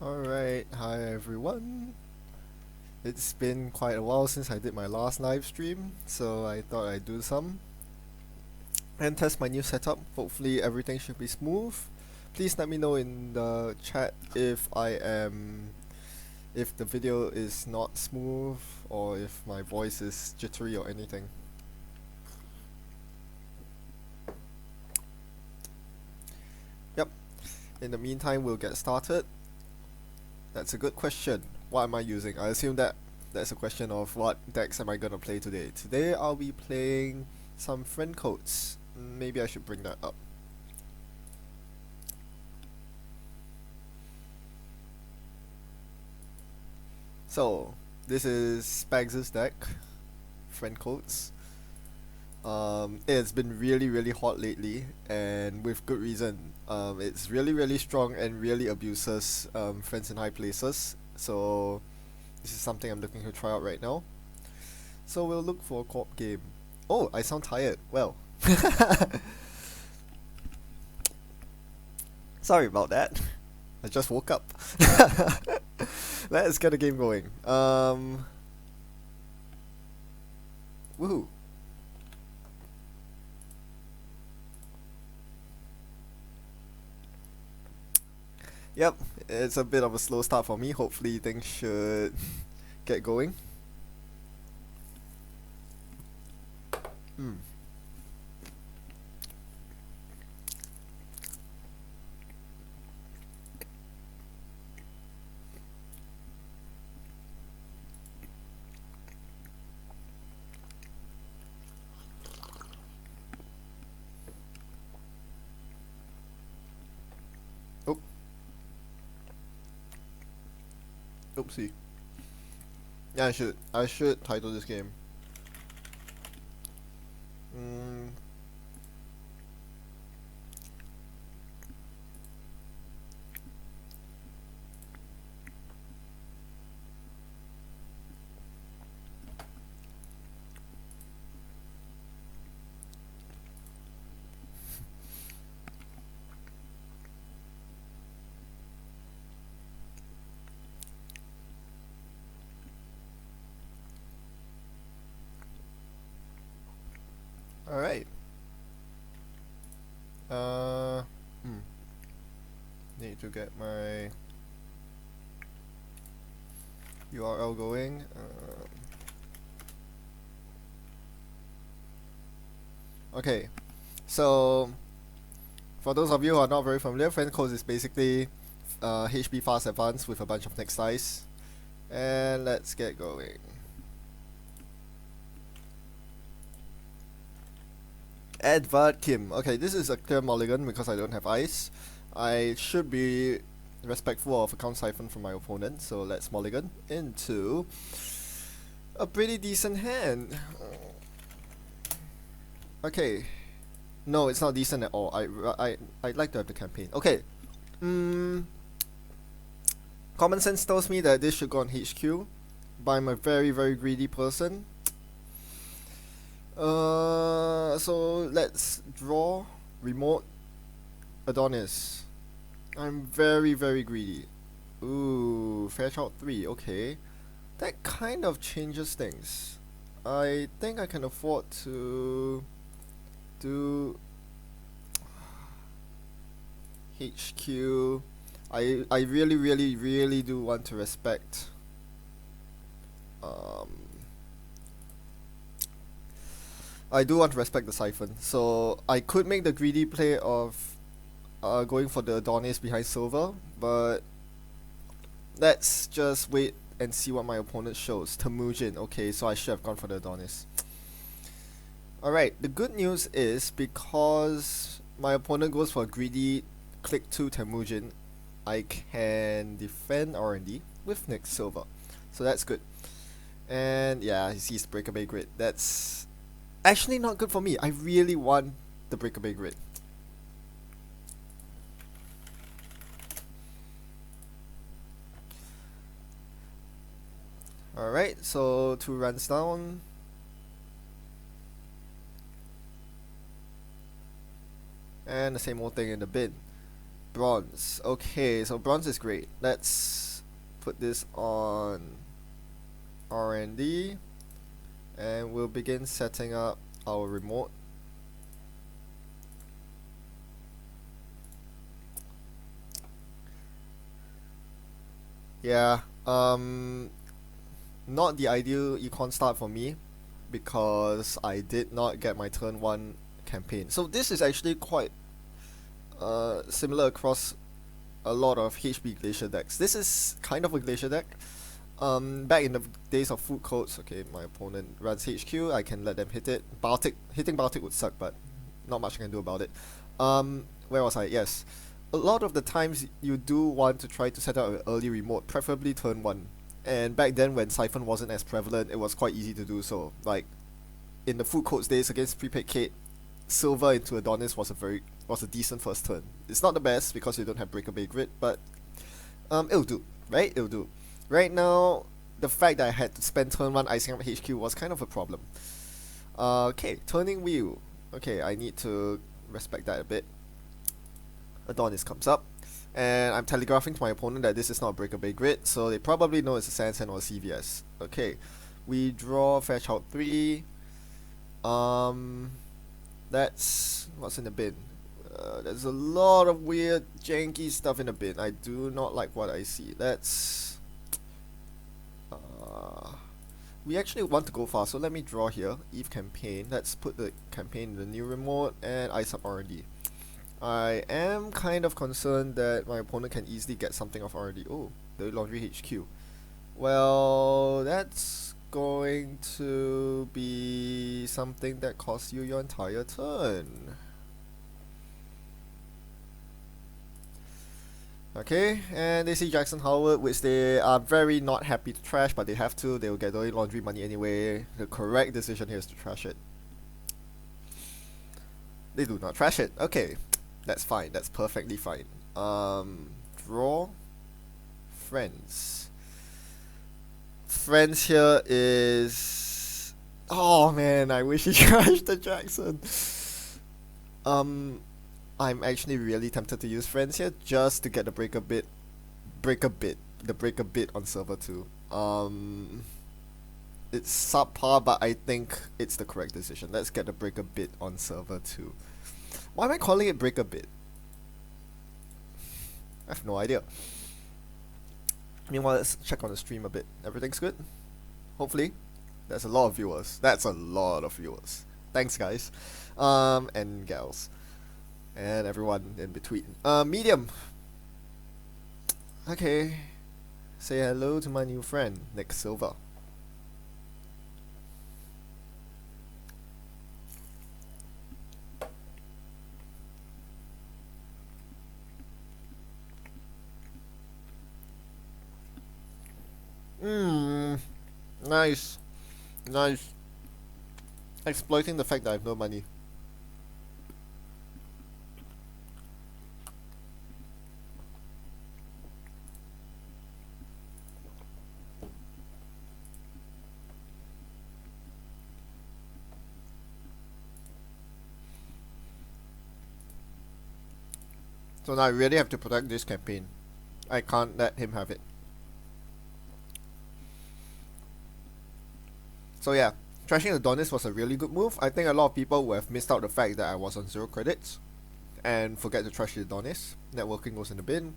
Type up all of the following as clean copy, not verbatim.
Alright, hi everyone. It's been quite a while since I did my last live stream, so I thought I'd do some and test my new setup. Hopefully everything should be smooth. Please let me know in the chat if the video is not smooth or if my voice is jittery or anything. Yep. In the meantime, we'll get started. That's a good question. What am I using? I assume that's a question of what decks am I gonna play today. Today I'll be playing some Friendcoats. Maybe I should bring that up. So, this is Spags' deck, Friendcoats. It's been really hot lately, and with good reason. It's really strong and really abuses friends in high places. So this is something I'm looking to try out right now. So we'll look for a co-op game. Oh, I sound tired. Well, sorry about that. I just woke up. Let's get a game going. Woohoo. Yep, it's a bit of a slow start for me. Hopefully things should get going. Hmm. Oh. Oopsie. Yeah, I should title this game. Mm. Alright. Hmm. Need to get my URL going. Okay, so for those of you who are not very familiar, Friendcoats is basically HP Fast Advance with a bunch of next dice. And let's get going. Edvard Kim. Okay, this is a clear mulligan because I don't have ice. I should be respectful of account siphon from my opponent, so let's mulligan into a pretty decent hand. Okay. No, it's not decent at all. I'd like to have the campaign. Okay. Common sense tells me that this should go on HQ, but I'm a very greedy person. So let's draw remote Adonis. I'm very greedy. Ooh, Fairchild 3, okay. That kind of changes things. I think I can afford to do HQ. I really do want to respect I do want to respect the siphon, so I could make the greedy play of going for the Adonis behind silver, but let's just wait and see what my opponent shows. Temujin, okay, so I should have gone for the Adonis. Alright, the good news is because my opponent goes for a greedy click 2 Temujin, I can defend R&D with next silver, so that's good. And yeah, he sees Breakaway Grid. That's actually not good for me. I really want the Breakaway Grid. Alright, so 2 runs down. And the same old thing in the bin. bronze. Okay, so bronze is great. Let's put this on R&D, and we'll begin setting up our remote. Yeah, not the ideal econ start for me because I did not get my turn 1 campaign. So this is actually quite similar across a lot of HB Glacier decks. This is kind of a Glacier deck. Back in the days of Friendcoats, okay, my opponent runs HQ, I can let them hit it. Hitting Baltic would suck, but not much I can do about it. Where was I? Yes. A lot of the times you do want to try to set up an early remote, preferably turn 1. And back then when Siphon wasn't as prevalent, it was quite easy to do so. Like, in the Friendcoats days against Prepaid Kate, Silver into Adonis was a decent first turn. It's not the best because you don't have Breakaway Grid, but it'll do, right? It'll do. Right now, the fact that I had to spend turn 1 icing up HQ was kind of a problem. Okay, turning wheel. Okay, I need to respect that a bit. Adonis comes up, and I'm telegraphing to my opponent that this is not a Breakaway Grid, so they probably know it's a Sandsand or a CVS. Okay, we draw Fetch out 3. That's what's in the bin. There's a lot of weird, janky stuff in the bin. I do not like what I see. Let's... we actually want to go fast, so let me draw here. Eve campaign. Let's put the campaign in the new remote and ice up R&D. I am kind of concerned that my opponent can easily get something off R&D. Oh, the Laundry HQ. Well, that's going to be something that costs you your entire turn. Okay, and they see Jackson Howard, which they are very not happy to trash, but they have to. They will get the laundry money anyway. The correct decision here is to trash it. They do not trash it. Okay, that's fine. That's perfectly fine. Draw. Friends. Friends here is... Oh man, I wish he trashed the Jackson. I'm actually really tempted to use Friends here just to get the break a bit on server 2. It's subpar, but I think it's the correct decision. Let's get the break a bit on server 2. Why am I calling it break a bit? I have no idea. Meanwhile, let's check on the stream a bit. Everything's good? Hopefully. That's a lot of viewers. Thanks, guys. And gals. And everyone in between. Medium. Okay. Say hello to my new friend, Nick Silva. Nice. Nice. Exploiting the fact that I have no money. So now I really have to protect this campaign. I can't let him have it. So yeah, trashing Adonis was a really good move. I think a lot of people would have missed out the fact that I was on 0 credits and forget to trash the Adonis. Networking goes in the bin.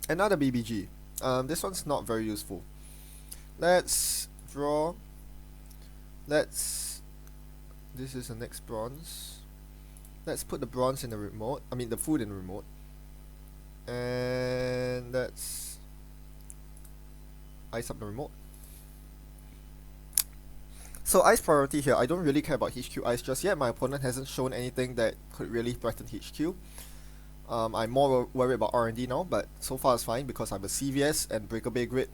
Another BBG. This one's not very useful. Let's draw. This is the next bronze. Let's put the bronze in the remote. I mean the food in the remote. And let's ice up the remote. So ice priority here. I don't really care about HQ ice just yet. My opponent hasn't shown anything that could really threaten HQ. I'm more worried about R&D now, but so far it's fine because I have a CVS and Breakaway Grid,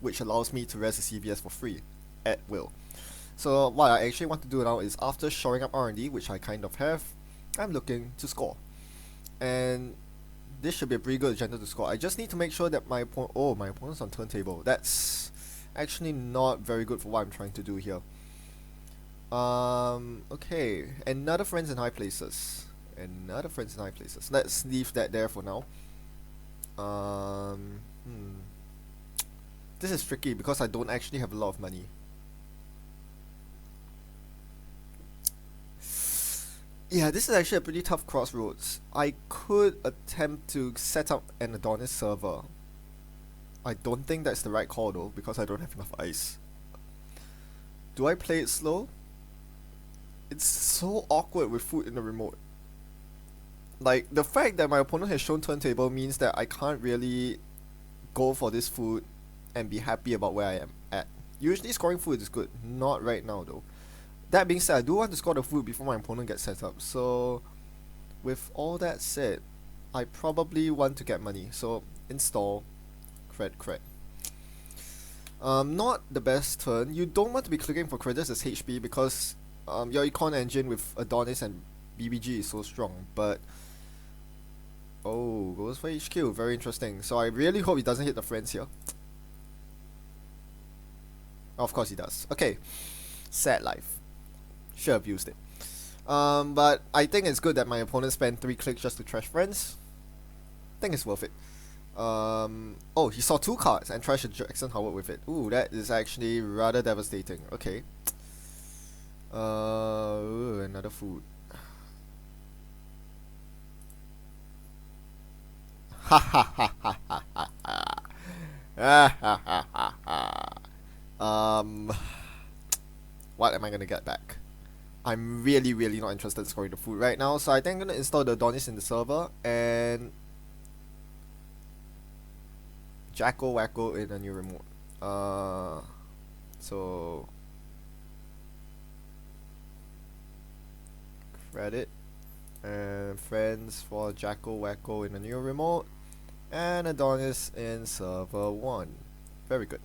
which allows me to res the CVS for free at will. So what I actually want to do now is after shoring up R&D, which I kind of have, I'm looking to score. And this should be a pretty good agenda to score. I just need to make sure that my opponent's on turntable. That's actually not very good for what I'm trying to do here. Okay, another friends in high places. Another friends in high places. Let's leave that there for now. This is tricky because I don't actually have a lot of money. Yeah, this is actually a pretty tough crossroads. I could attempt to set up an Adonis server. I don't think that's the right call though, because I don't have enough ice. Do I play it slow? It's so awkward with food in the remote. Like, the fact that my opponent has shown turntable means that I can't really go for this food and be happy about where I am at. Usually scoring food is good, not right now though. That being said, I do want to score the food before my opponent gets set up. So, with all that said, I probably want to get money. So, install, cred. Not the best turn. You don't want to be clicking for credits as HP because your econ engine with Adonis and BBG is so strong. But, oh, goes for HQ. Very interesting. So, I really hope he doesn't hit the friends here. Of course he does. Okay, sad life. Should have used it. But I think it's good that my opponent spent 3 clicks just to trash friends. I think it's worth it. Oh, he saw 2 cards and trashed Jackson Howard with it. Ooh, that is actually rather devastating. Okay. Ooh, another food. Ha ha ha ha ha ha ha. Ah ha ha ha ha. What am I gonna get back? I'm really not interested in scoring the food right now, so I think I'm gonna install the Adonis in the server and Jacko Wacko in a new remote. So credit and friends for Jacko Wacko in a new remote and Adonis in server 1. Very good.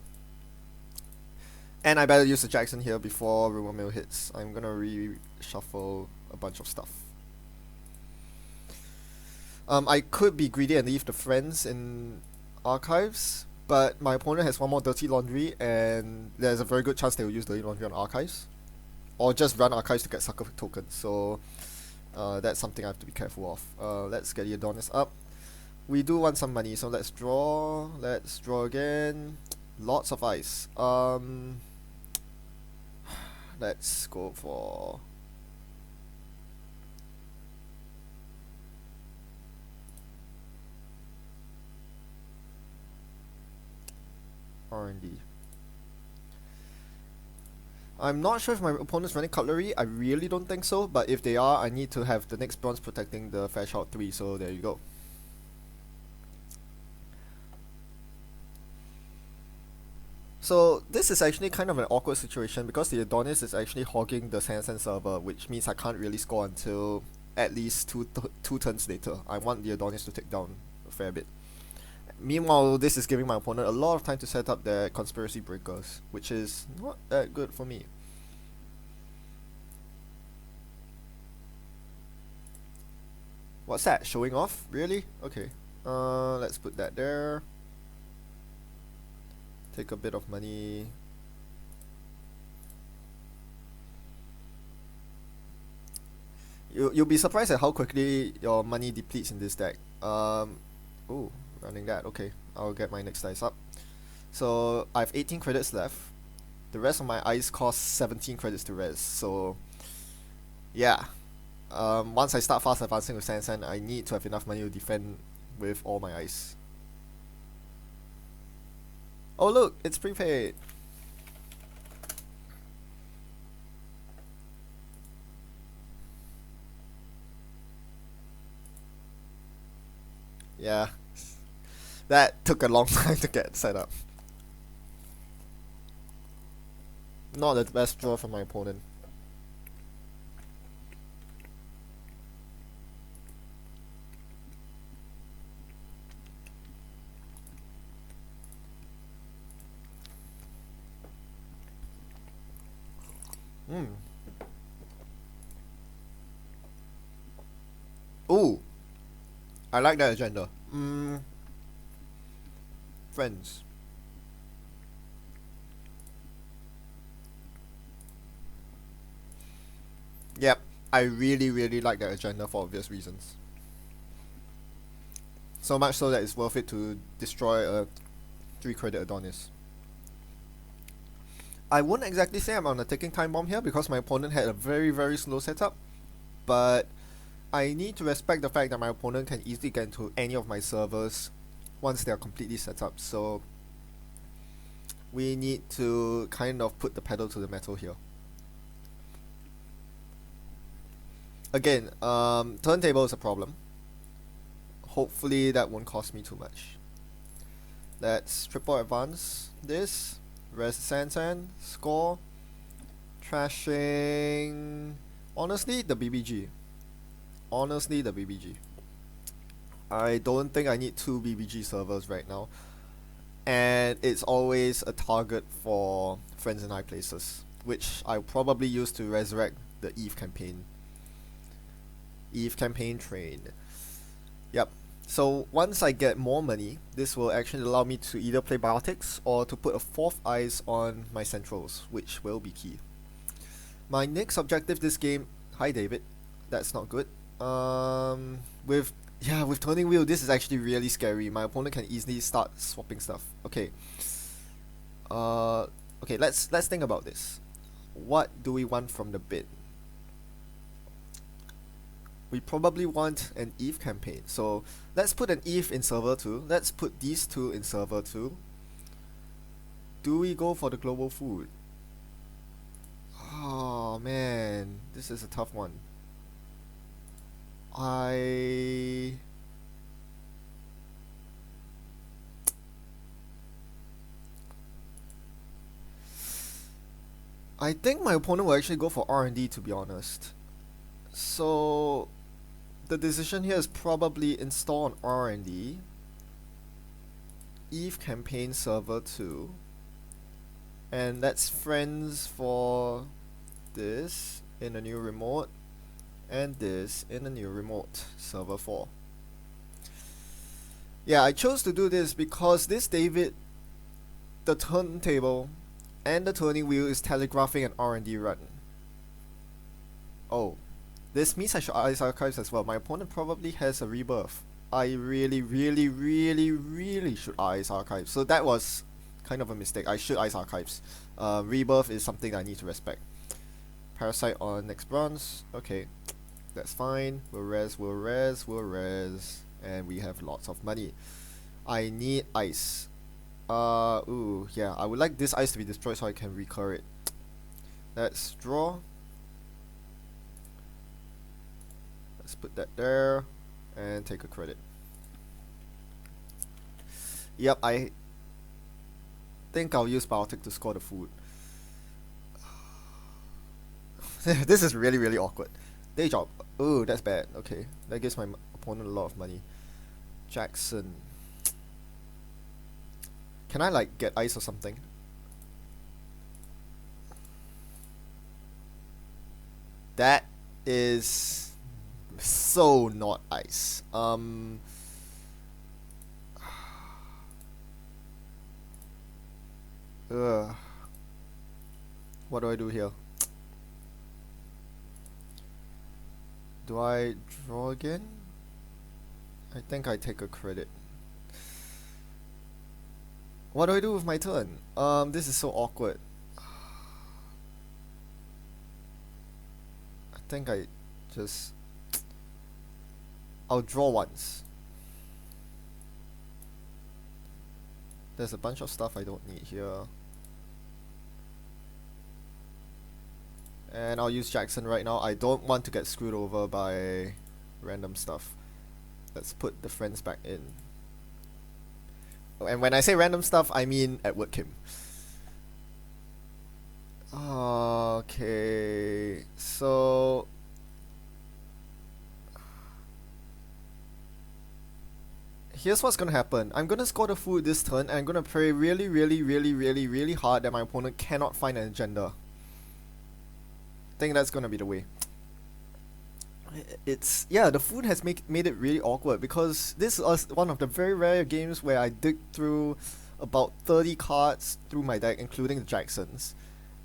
And I better use the Jackson here before rumor mill hits. I'm gonna reshuffle a bunch of stuff. I could be greedy and leave the friends in archives, but my opponent has one more dirty laundry, and there's a very good chance they will use dirty laundry on archives, or just run archives to get sucker tokens. So that's something I have to be careful of. Let's get the Adonis up. We do want some money, so let's draw. Let's draw again. Lots of ice. Let's go for R&D. I'm not sure if my opponent's running cutlery. I really don't think so, but if they are, I need to have the next bronze protecting the Fash Out 3, so there you go. So this is actually kind of an awkward situation because the Adonis is actually hogging the Sansan server, which means I can't really score until at least two turns later. I want the Adonis to take down a fair bit. Meanwhile, this is giving my opponent a lot of time to set up their conspiracy breakers, which is not that good for me. What's that? Showing off? Really? Okay. Let's put that there. Take a bit of money. You'll be surprised at how quickly your money depletes in this deck. Ooh, running that. Okay, I'll get my next dice up. So I have 18 credits left. The rest of my ice costs 17 credits to res. So yeah, once I start fast advancing with Sansan, I need to have enough money to defend with all my ice. Oh look, it's prepaid. Yeah, that took a long time to get set up. Not the best draw for my opponent. Ooh, I like that agenda. Friends. Yep, I really, really like that agenda for obvious reasons. So much so that it's worth it to destroy a 3 credit Adonis. I wouldn't exactly say I'm on a ticking time bomb here because my opponent had a very, very slow setup, but I need to respect the fact that my opponent can easily get into any of my servers once they are completely set up, so we need to kind of put the pedal to the metal here. Again, turntable is a problem. Hopefully that won't cost me too much. Let's triple advance this. Res Sansan, score. Trashing. Honestly, the BBG. I don't think I need 2 BBG servers right now. And it's always a target for friends in high places, which I'll probably use to resurrect the Eve campaign. Eve campaign train. Yep. So once I get more money, this will actually allow me to either play biotics or to put a 4th eyes on my centrals, which will be key. My next objective this game, hi David, that's not good. With turning wheel, this is actually really scary. My opponent can easily start swapping stuff. Okay. Okay, let's think about this. What do we want from the bid? We probably want an Eve campaign. So let's put an Eve in server 2. Let's put these 2 in server 2. Do we go for the global food? Oh man, this is a tough one. I think my opponent will actually go for R&D, to be honest. So the decision here is probably install on R&D, Eve campaign server 2, and that's friends for this in a new remote and this in a new remote, server 4. Yeah, I chose to do this because this David, the turntable and the turning wheel is telegraphing an R&D run. Oh, this means I should ice archives as well. My opponent probably has a rebirth. I really should ice archives. So that was kind of a mistake. I should ice archives. Rebirth is something I need to respect. Parasite on next bronze. Okay, that's fine. We'll res, and we have lots of money. I need ice. Ooh, yeah. I would like this ice to be destroyed so I can recur it. Let's draw. Let's put that there and take a credit. Yep, I think I'll use Biotic to score the food. This is really awkward. Day job. Ooh, that's bad. Okay, that gives my opponent a lot of money. Jackson. Can I like get ice or something? That is so not ice. What do I do here? Do I draw again? I think I take a credit. What do I do with my turn? This is so awkward. I think I'll draw once. There's a bunch of stuff I don't need here. And I'll use Jackson right now. I don't want to get screwed over by random stuff. Let's put the friends back in. And when I say random stuff, I mean Edward Kim. Okay, so here's what's gonna happen. I'm gonna score the food this turn, and I'm gonna pray really hard that my opponent cannot find an agenda. I think that's gonna be the way. The food has made it really awkward because this is one of the very rare games where I dig through about 30 cards through my deck, including the Jacksons,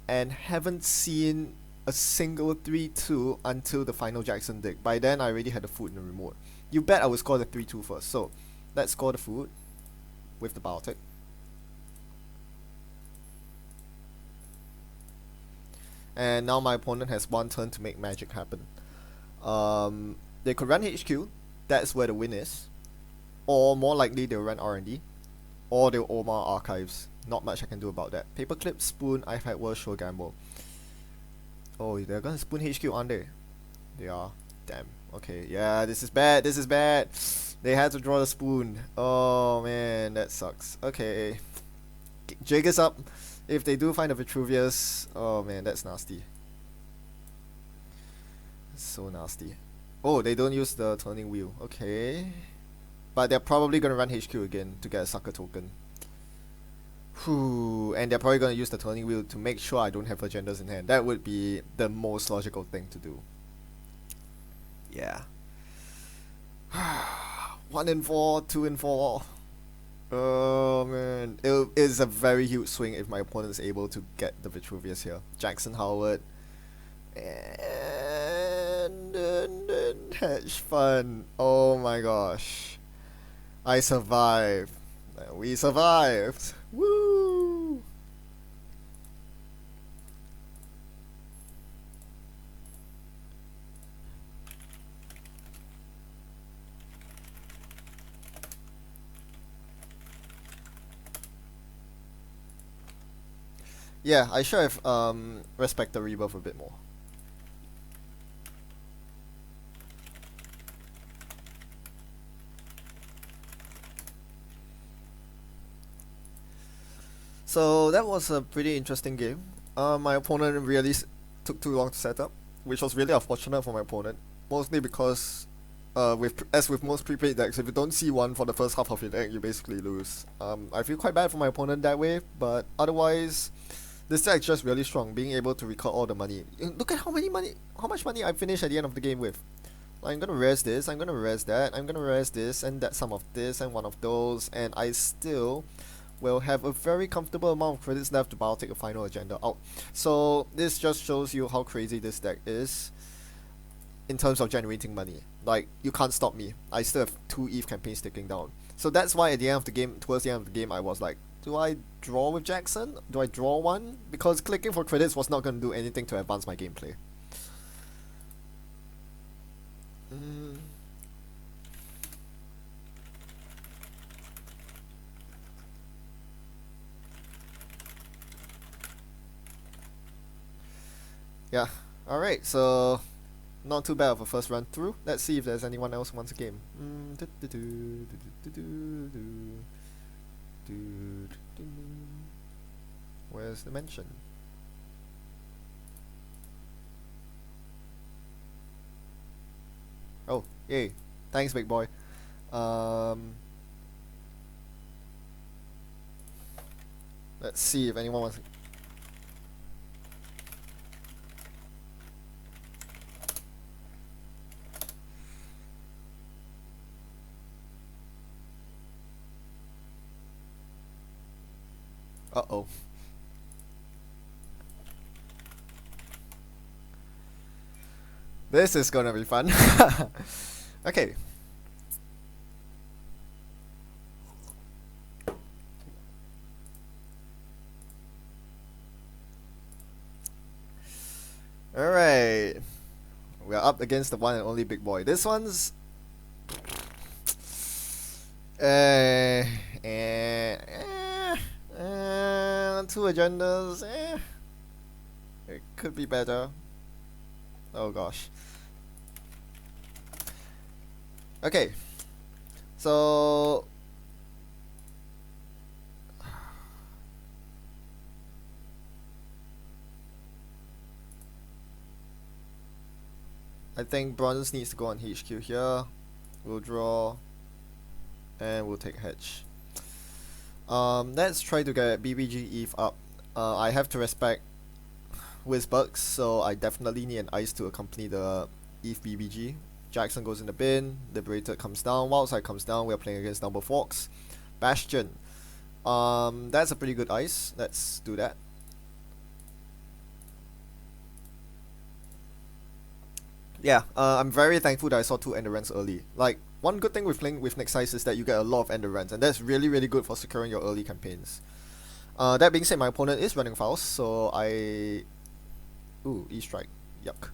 and haven't seen a single 3-2 until the final Jackson deck. By then, I already had the food in the remote. You bet I would score the 3-2 first. So, let's score the food with the Baltic. And now my opponent has one turn to make magic happen. They could run HQ. That's where the win is. Or more likely they'll run R&D. Or they'll Omar Archives. Not much I can do about that. Paperclip, Spoon, I've had worse, sure gamble. Oh, they're gonna Spoon HQ, aren't they? They are. Damn. Okay, yeah, this is bad, this is bad. They had to draw the Spoon. Oh man, that sucks. Okay. Jig is up. If they do find a Vitruvius, oh man, that's nasty. So nasty. Oh, they don't use the turning wheel. Okay. But they're probably gonna run HQ again to get a sucker token. Whew. And they're probably gonna use the turning wheel to make sure I don't have agendas in hand. That would be the most logical thing to do. Yeah. 1 in 4, 2 in 4. Oh man, it is a very huge swing if my opponent is able to get the Vitruvius here. Jackson Howard and Hedge Fund. Oh my gosh, I survived. We survived. Woo! Yeah, I should have respected Rebirth a bit more. So that was a pretty interesting game. My opponent really took too long to set up, which was really unfortunate for my opponent. Mostly because, as with most prepaid decks, if you don't see one for the first half of your deck, you basically lose. I feel quite bad for my opponent that way, but otherwise, this deck is just really strong, being able to record all the money. Look at how much money I finished at the end of the game with. I'm gonna res this, I'm gonna res that, I'm gonna res this, and that some of this, and one of those, and I still will have a very comfortable amount of credits left to Baltic a final agenda out. So this just shows you how crazy this deck is in terms of generating money. Like, you can't stop me. I still have 2 EVE campaigns ticking down. So that's why at the end of the game, towards the end of the game, I was like, do I draw with Jackson? Do I draw one? Because clicking for credits was not going to do anything to advance my gameplay. Yeah, alright, so not too bad of a first run through. Let's see if there's anyone else who wants a game. Where's the mention? Oh, yay. Thanks, big boy. Let's see if anyone wants. Uh-oh. This is gonna be fun. Okay. Alright. We're up against the one and only big boy. This one's... two agendas, it could be better. Oh gosh. Okay. So I think Bronze needs to go on HQ here. We'll draw and we'll take Hedge. Let's try to get BBG Eve up. I have to respect Whizbugs, so I definitely need an ice to accompany the Eve BBG. Jackson goes in the bin, Liberated comes down, Wildside comes down, we're playing against Dumbleforks. Bastion. That's a pretty good ice. Let's do that. Yeah, I'm very thankful that I saw 2 endurance early. Like, one good thing with playing with next size is that you get a lot of endurance, and that's really, really good for securing your early campaigns. That being said, my opponent is running fouls, so I... Ooh, E-strike. Yuck.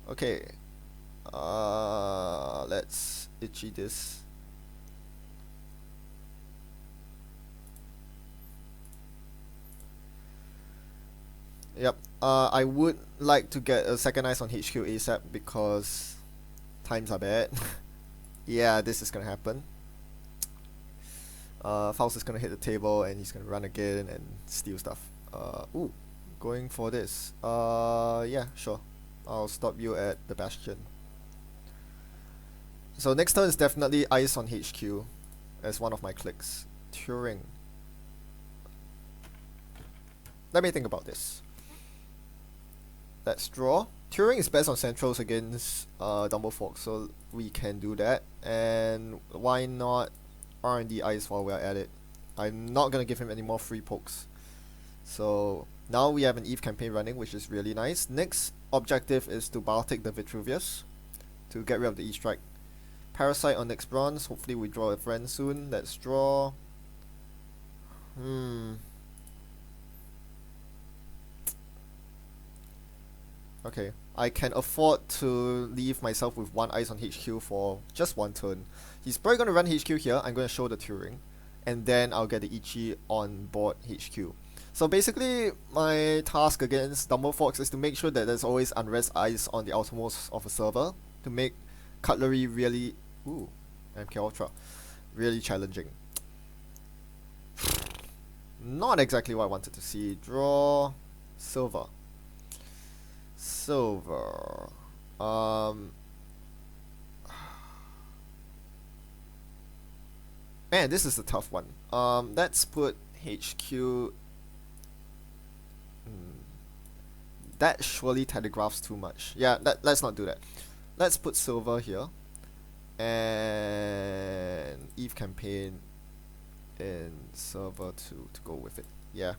Okay. Let's itchy this. Yep. I would like to get a second ice on HQ ASAP because times are bad. Yeah, this is gonna happen. Faust is gonna hit the table and he's gonna run again and steal stuff. Ooh, going for this. Yeah, sure. I'll stop you at the Bastion. So next turn is definitely ice on HQ as one of my clicks. Turing. Let me think about this. Let's draw. Turing is best on centrals against Dumblefork, so we can do that. And why not R&D ice while we're at it? I'm not gonna give him any more free pokes. So now we have an Eve campaign running, which is really nice. Next objective is to Baltic the Vitruvius to get rid of the E-strike. Parasite on next bronze. Hopefully we draw a friend soon. Let's draw. Okay, I can afford to leave myself with 1 ice on HQ for just 1 turn. He's probably going to run HQ here. I'm going to show the Turing. And then I'll get the Ichi on board HQ. So basically, my task against Dumblefork is to make sure that there's always unrest ice on the outermost of a server to make cutlery really... Ooh, MK Ultra. Really challenging. Not exactly what I wanted to see. Draw... Silver. Silver. Man, this is a tough one. Let's put HQ. That surely telegraphs too much. Yeah, let's not do that. Let's put silver here. And Eve campaign in server to go with it. Yeah.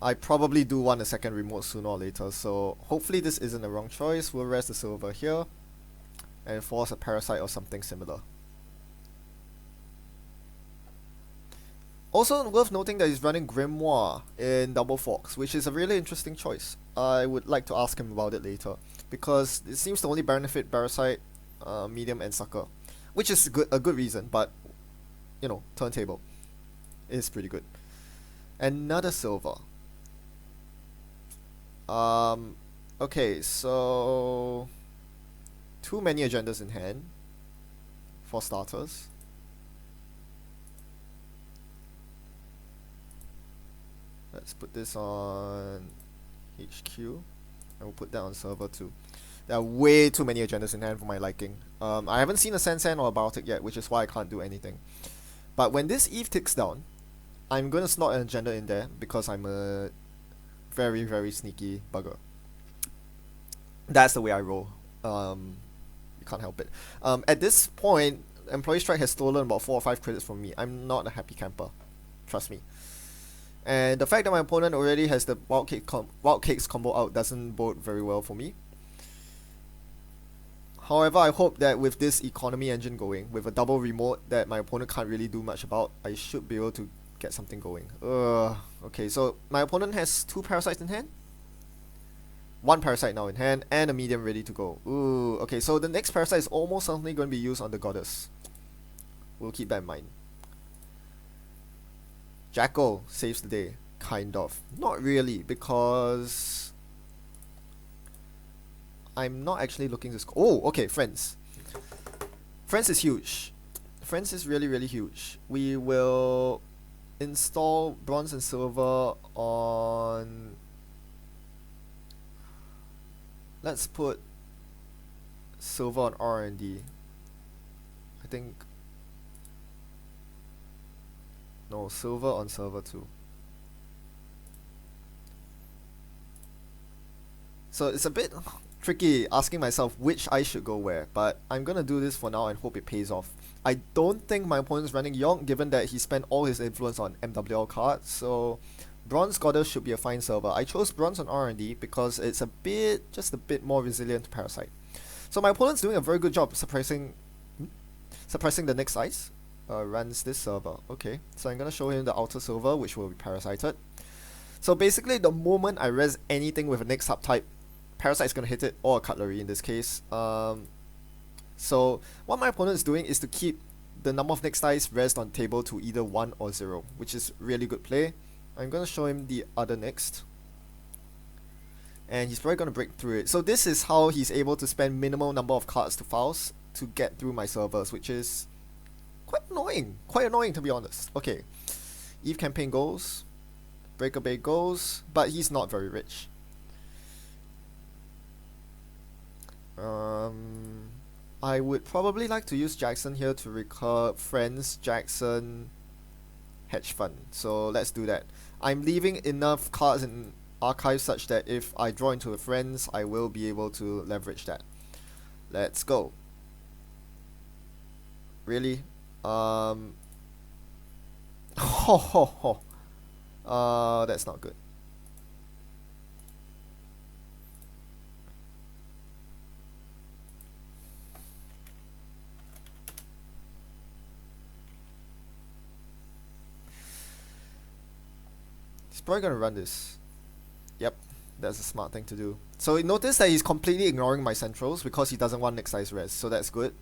I probably do want a second remote sooner or later, so hopefully this isn't the wrong choice. We'll rest the silver here and force a parasite or something similar. Also worth noting that he's running Grimoire in Dumbleforks, which is a really interesting choice. I would like to ask him about it later, because it seems to only benefit Parasite, Medium and Sucker, which is a good reason, but you know, turntable is pretty good. Another silver. Okay, so too many agendas in hand for starters. Let's put this on HQ and we'll put that on server too. There are way too many agendas in hand for my liking. I haven't seen a Sensen or a Baltic yet, which is why I can't do anything. But when this Eve ticks down, I'm gonna slot an agenda in there because I'm a very, very sneaky bugger. That's the way I roll. You can't help it. At this point, Employee Strike has stolen about 4 or 5 credits from me. I'm not a happy camper. Trust me. And the fact that my opponent already has the Wild Cakes combo out doesn't bode very well for me. However, I hope that with this economy engine going, with a double remote that my opponent can't really do much about, I should be able to get something going. Okay, so my opponent has 2 parasites in hand. 1 parasite now in hand, and a medium ready to go. Ooh, okay, so the next parasite is almost certainly going to be used on the goddess. We'll keep that in mind. Jackal saves the day, kind of. Not really, because I'm not actually looking to score. Oh, okay, Friends. Friends is huge. Friends is really, really huge. We will install bronze and silver on... Let's put silver on R&D. I think... No, silver on server too. So it's a bit tricky asking myself which I should go where, but I'm gonna do this for now and hope it pays off. I don't think my opponent's running Yonk, given that he spent all his influence on MWL cards, so Bronze Goddess should be a fine server. I chose Bronze on R&D because it's just a bit more resilient to Parasite. So my opponent's doing a very good job suppressing the next ice. Runs this server. Okay, so I'm gonna show him the outer silver, which will be parasited. So basically, the moment I res anything with a next subtype, Parasite's gonna hit it, or a cutlery in this case. So what my opponent is doing is to keep the number of next dice rest on table to either 1 or 0, which is really good play. I'm gonna show him the other next, and he's probably gonna break through it. So this is how he's able to spend minimal number of cards to files to get through my servers, which is quite annoying to be honest. Okay, Eve Campaign goes, Breaker Bay goes, but he's not very rich. I would probably like to use Jackson here to recur Friends, Jackson, Hedge Fund. So let's do that. I'm leaving enough cards in archive such that if I draw into a Friends, I will be able to leverage that. Let's go. Really? That's not good. He's probably gonna run this. Yep, that's a smart thing to do. So notice that he's completely ignoring my centrals because he doesn't want next size res, so that's good.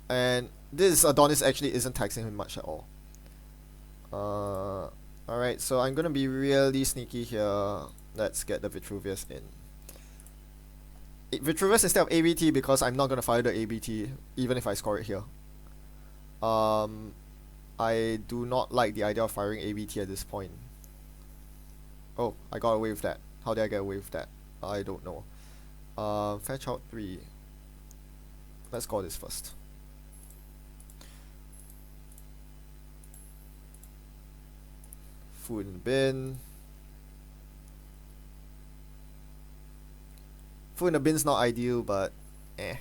And this Adonis actually isn't taxing him much at all. Alright, so I'm gonna be really sneaky here. Let's get the Vitruvius in. Vitruvius instead of ABT because I'm not gonna fire the ABT even if I score it here. I do not like the idea of firing ABT at this point. Oh, I got away with that. How did I get away with that? I don't know. Fetch out 3. Let's score this first. Food in the bin. Food in the bin's not ideal, but eh.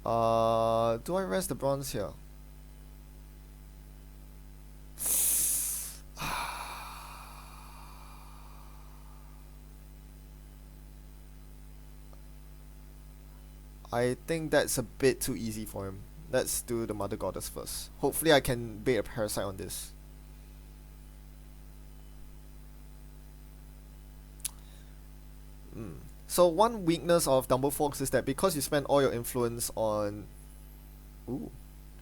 Do I rest the bronze here? I think that's a bit too easy for him. Let's do the Mother Goddess first. Hopefully I can bait a Parasite on this. So one weakness of Dumblefork is that because you spend all your influence on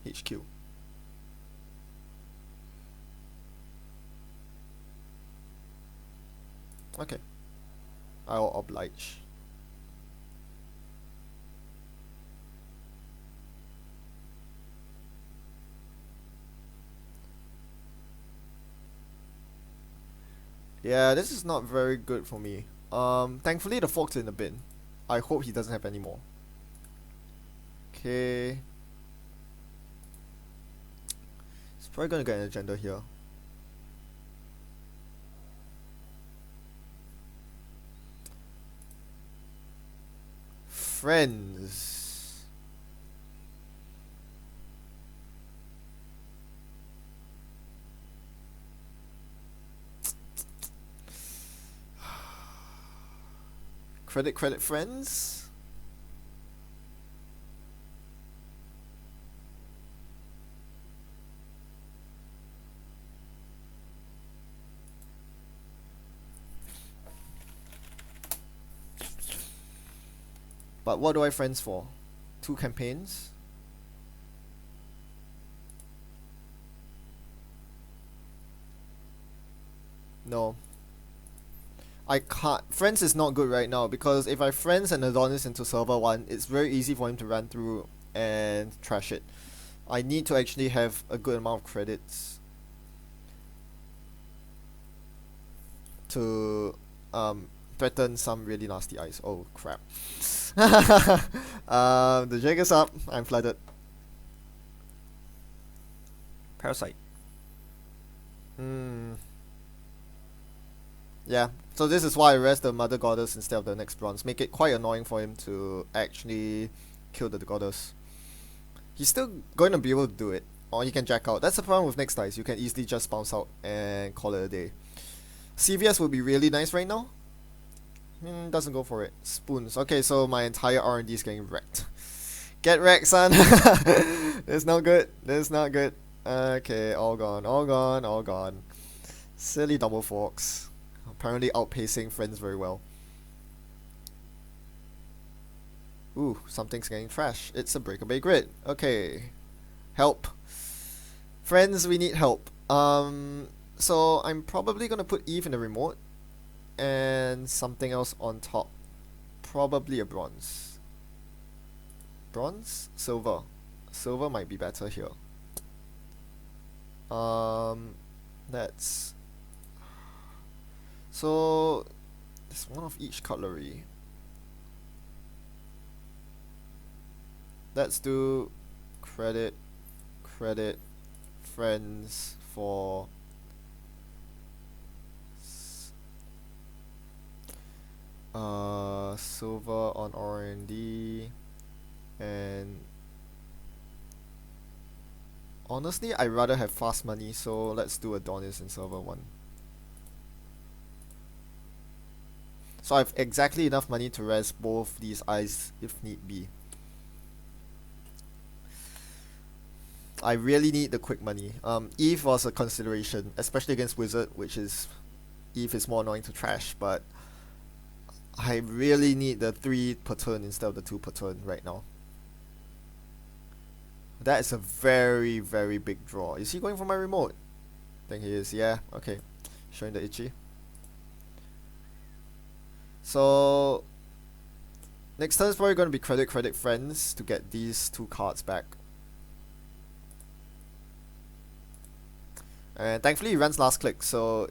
HQ. Okay, I'll oblige. Yeah, this is not very good for me. Thankfully the fork's in the bin. I hope he doesn't have any more. Okay. He's probably gonna get an agenda here. Friends. Credit friends. But what do I friends for? 2 campaigns? No. I can't. Friends is not good right now because if I friends an Adonis into server 1, it's very easy for him to run through and trash it. I need to actually have a good amount of credits to threaten some really nasty ice. Oh crap. The jig is up. I'm flooded. Parasite. Yeah, so this is why I rest the Mother Goddess instead of the next bronze. Make it quite annoying for him to actually kill the Goddess. He's still going to be able to do it, or he can jack out. That's the problem with next dice. You can easily just bounce out and call it a day. CVS would be really nice right now. Doesn't go for it. Spoons. Okay, so my entire R&D is getting wrecked. Get wrecked, son. That's not good. That's not good. Okay, all gone, all gone, all gone. Silly Dumbleforks. Apparently outpacing friends very well. Ooh, something's getting trash. It's a breakaway grid. Okay. Help. Friends, we need help. So I'm probably gonna put Eve in the remote and something else on top. Probably a bronze. Bronze? Silver. Silver might be better here. That's... So, there's one of each cutlery. Let's do credit, credit, friends for... silver on R&D, and honestly I'd rather have fast money, so let's do Adonis and silver one. So I have exactly enough money to res both these eyes if need be. I really need the quick money. Eve was a consideration, especially against Wizard, which is Eve is more annoying to trash, but I really need the 3 per turn instead of the 2 per turn right now. That is a very, very big draw. Is he going for my remote? I think he is, yeah, okay. Showing the itchy. So, next turn is probably going to be credit, credit, friends to get these 2 cards back. And thankfully he runs last click, so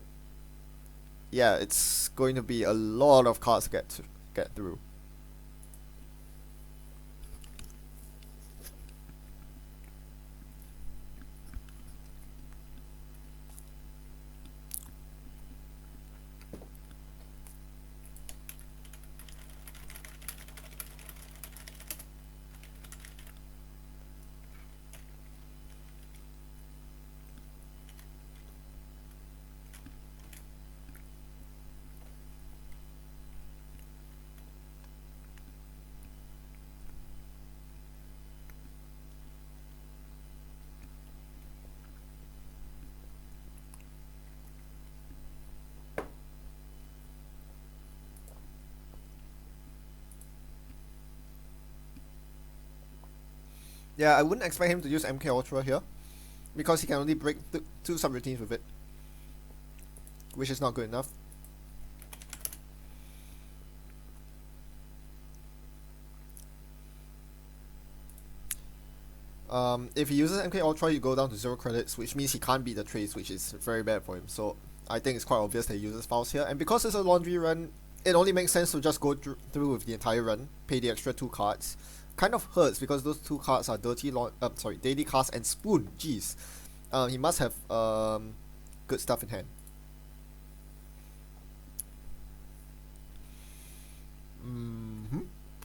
yeah, it's going to be a lot of cards to get through. Yeah, I wouldn't expect him to use MK Ultra here, because he can only break 2 subroutines with it, which is not good enough. If he uses MK Ultra, you go down to 0 credits, which means he can't beat the trace, which is very bad for him. So I think it's quite obvious that he uses Faust here, and because it's a laundry run, it only makes sense to just go through with the entire run, pay the extra 2 cards. Kind of hurts because those 2 cards are daily cast and spoon. Jeez, he must have good stuff in hand.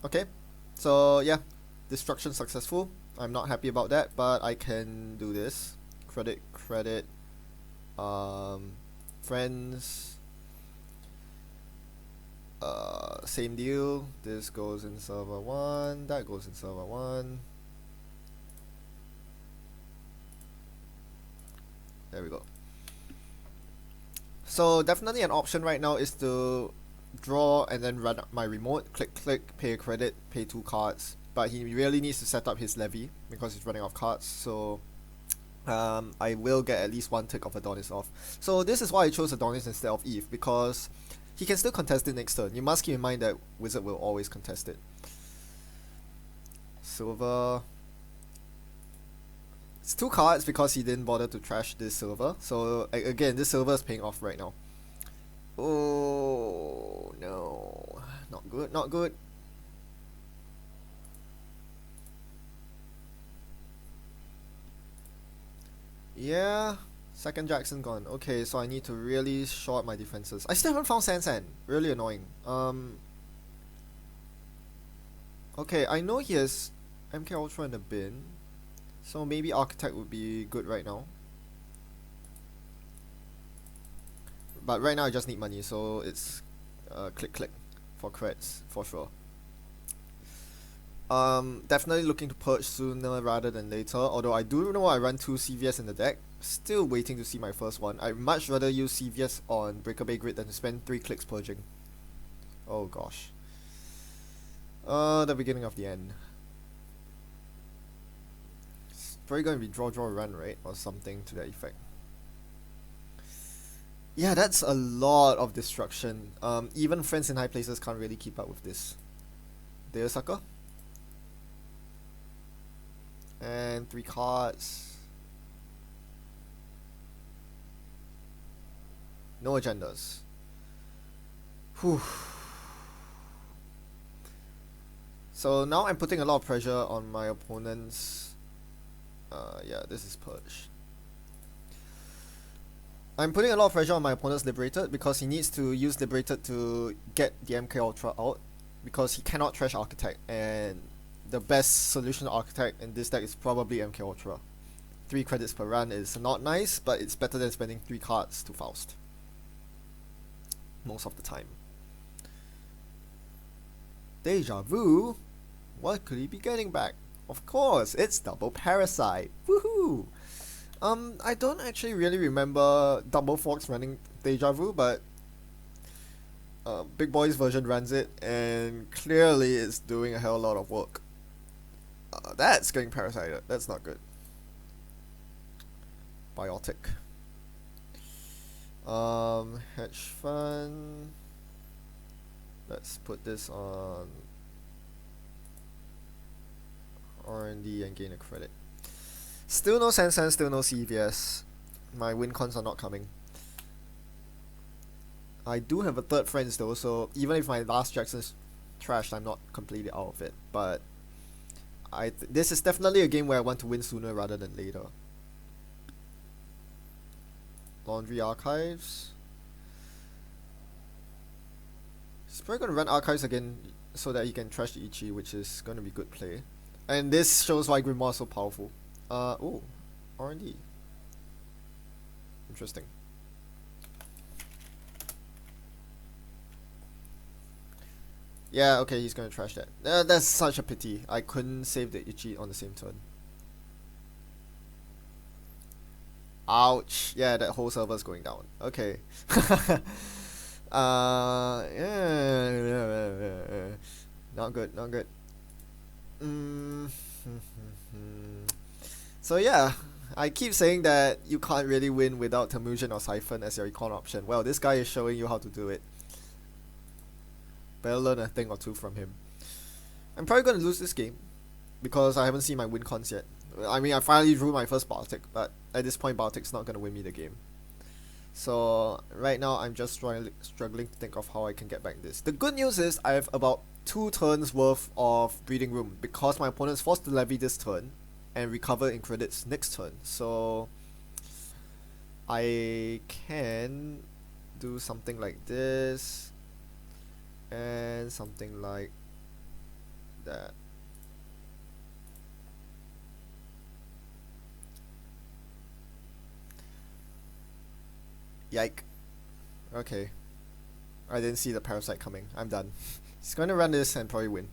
Okay, so yeah, destruction successful. I'm not happy about that, but I can do this. Credit, credit, friends. Same deal. This goes in server 1, that goes in server 1. There we go. So definitely an option right now is to draw and then run my remote, click click, pay a credit, pay 2 cards. But he really needs to set up his levy because he's running off cards, so I will get at least 1 tick of Adonis off. So this is why I chose Adonis instead of Eve, because he can still contest it next turn. You must keep in mind that Wizard will always contest it. Silver. It's 2 cards because he didn't bother to trash this silver. So again, this silver is paying off right now. Oh no. Not good, not good. Yeah, second Jackson gone. Okay, so I need to really short my defenses. I still haven't found Sansan. Really annoying. Okay, I know he has MK Ultra in the bin, so maybe Architect would be good right now. But right now I just need money, so it's click click for creds for sure. Definitely looking to purge sooner rather than later. Although I do know I run 2 CVS in the deck. Still waiting to see my first one. I'd much rather use CVS on Breaker Bay Grid than to spend 3 clicks purging. Oh gosh. The beginning of the end. It's probably going to be draw run, right? Or something to that effect. Yeah, that's a lot of destruction. Even friends in high places can't really keep up with this. There, sucker. And 3 cards. No agendas. Whew. So now I'm putting a lot of pressure on my opponents. Yeah, this is purge. I'm putting a lot of pressure on my opponent's Liberated because he needs to use Liberated to get the MK Ultra out because he cannot trash Architect, and the best solution to Architect in this deck is probably MK Ultra. 3 credits per run is not nice, but it's better than spending 3 cards to Faust. Most of the time. Deja vu? What could he be getting back? Of course, it's Double Parasite. Woohoo! I don't actually really remember Dumblefork's running Deja Vu, but Big Boy's version runs it, and clearly it's doing a hell of a lot of work. That's getting parasited. That's not good. Biotic. Hedge fund. Let's put this on R&D and gain a credit. Still no Sansan, still no CVS. My win cons are not coming. I do have a third friends though, so even if my last Jackson's trashed, I'm not completely out of it. But this is definitely a game where I want to win sooner rather than later. Laundry Archives. He's probably going to run Archives again so that he can trash the Ichi, which is going to be good play. And this shows why Grimoire is so powerful. Oh, R&D. Interesting. Yeah, okay, he's gonna trash that. That's such a pity. I couldn't save the Ichi on the same turn. Ouch. Yeah, that whole server's going down. Okay. Yeah. Not good, not good. So yeah, I keep saying that you can't really win without Tamusian or Siphon as your econ option. Well, this guy is showing you how to do it. Better learn a thing or two from him. I'm probably going to lose this game because I haven't seen my win cons yet. I mean, I finally drew my first Baltic, but at this point Baltic's not going to win me the game. So right now I'm just struggling to think of how I can get back this. The good news is I have about 2 turns worth of Breeding Room because my opponent's forced to levy this turn and recover in credits next turn. So I can do something like this and something like that. Yike. Okay. I didn't see the Parasite coming. I'm done. He's going to run this and probably win.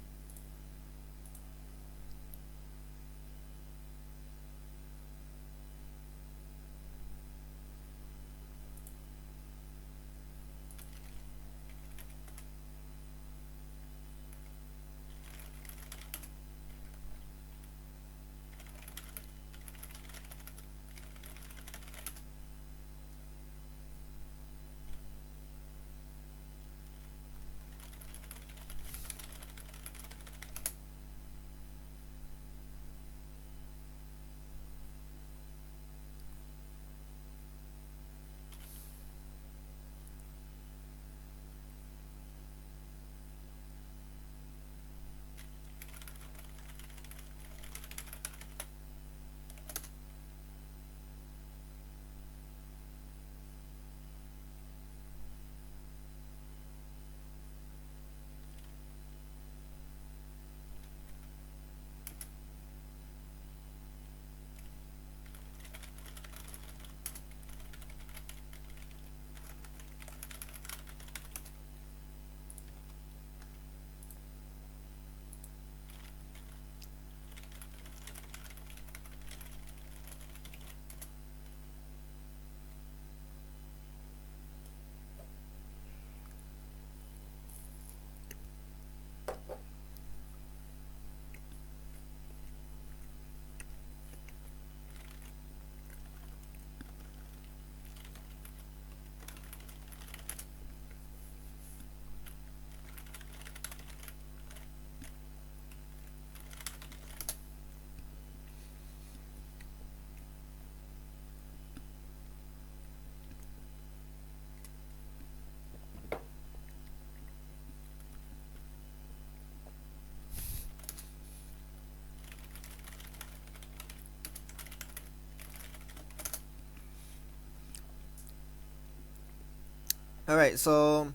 Alright, so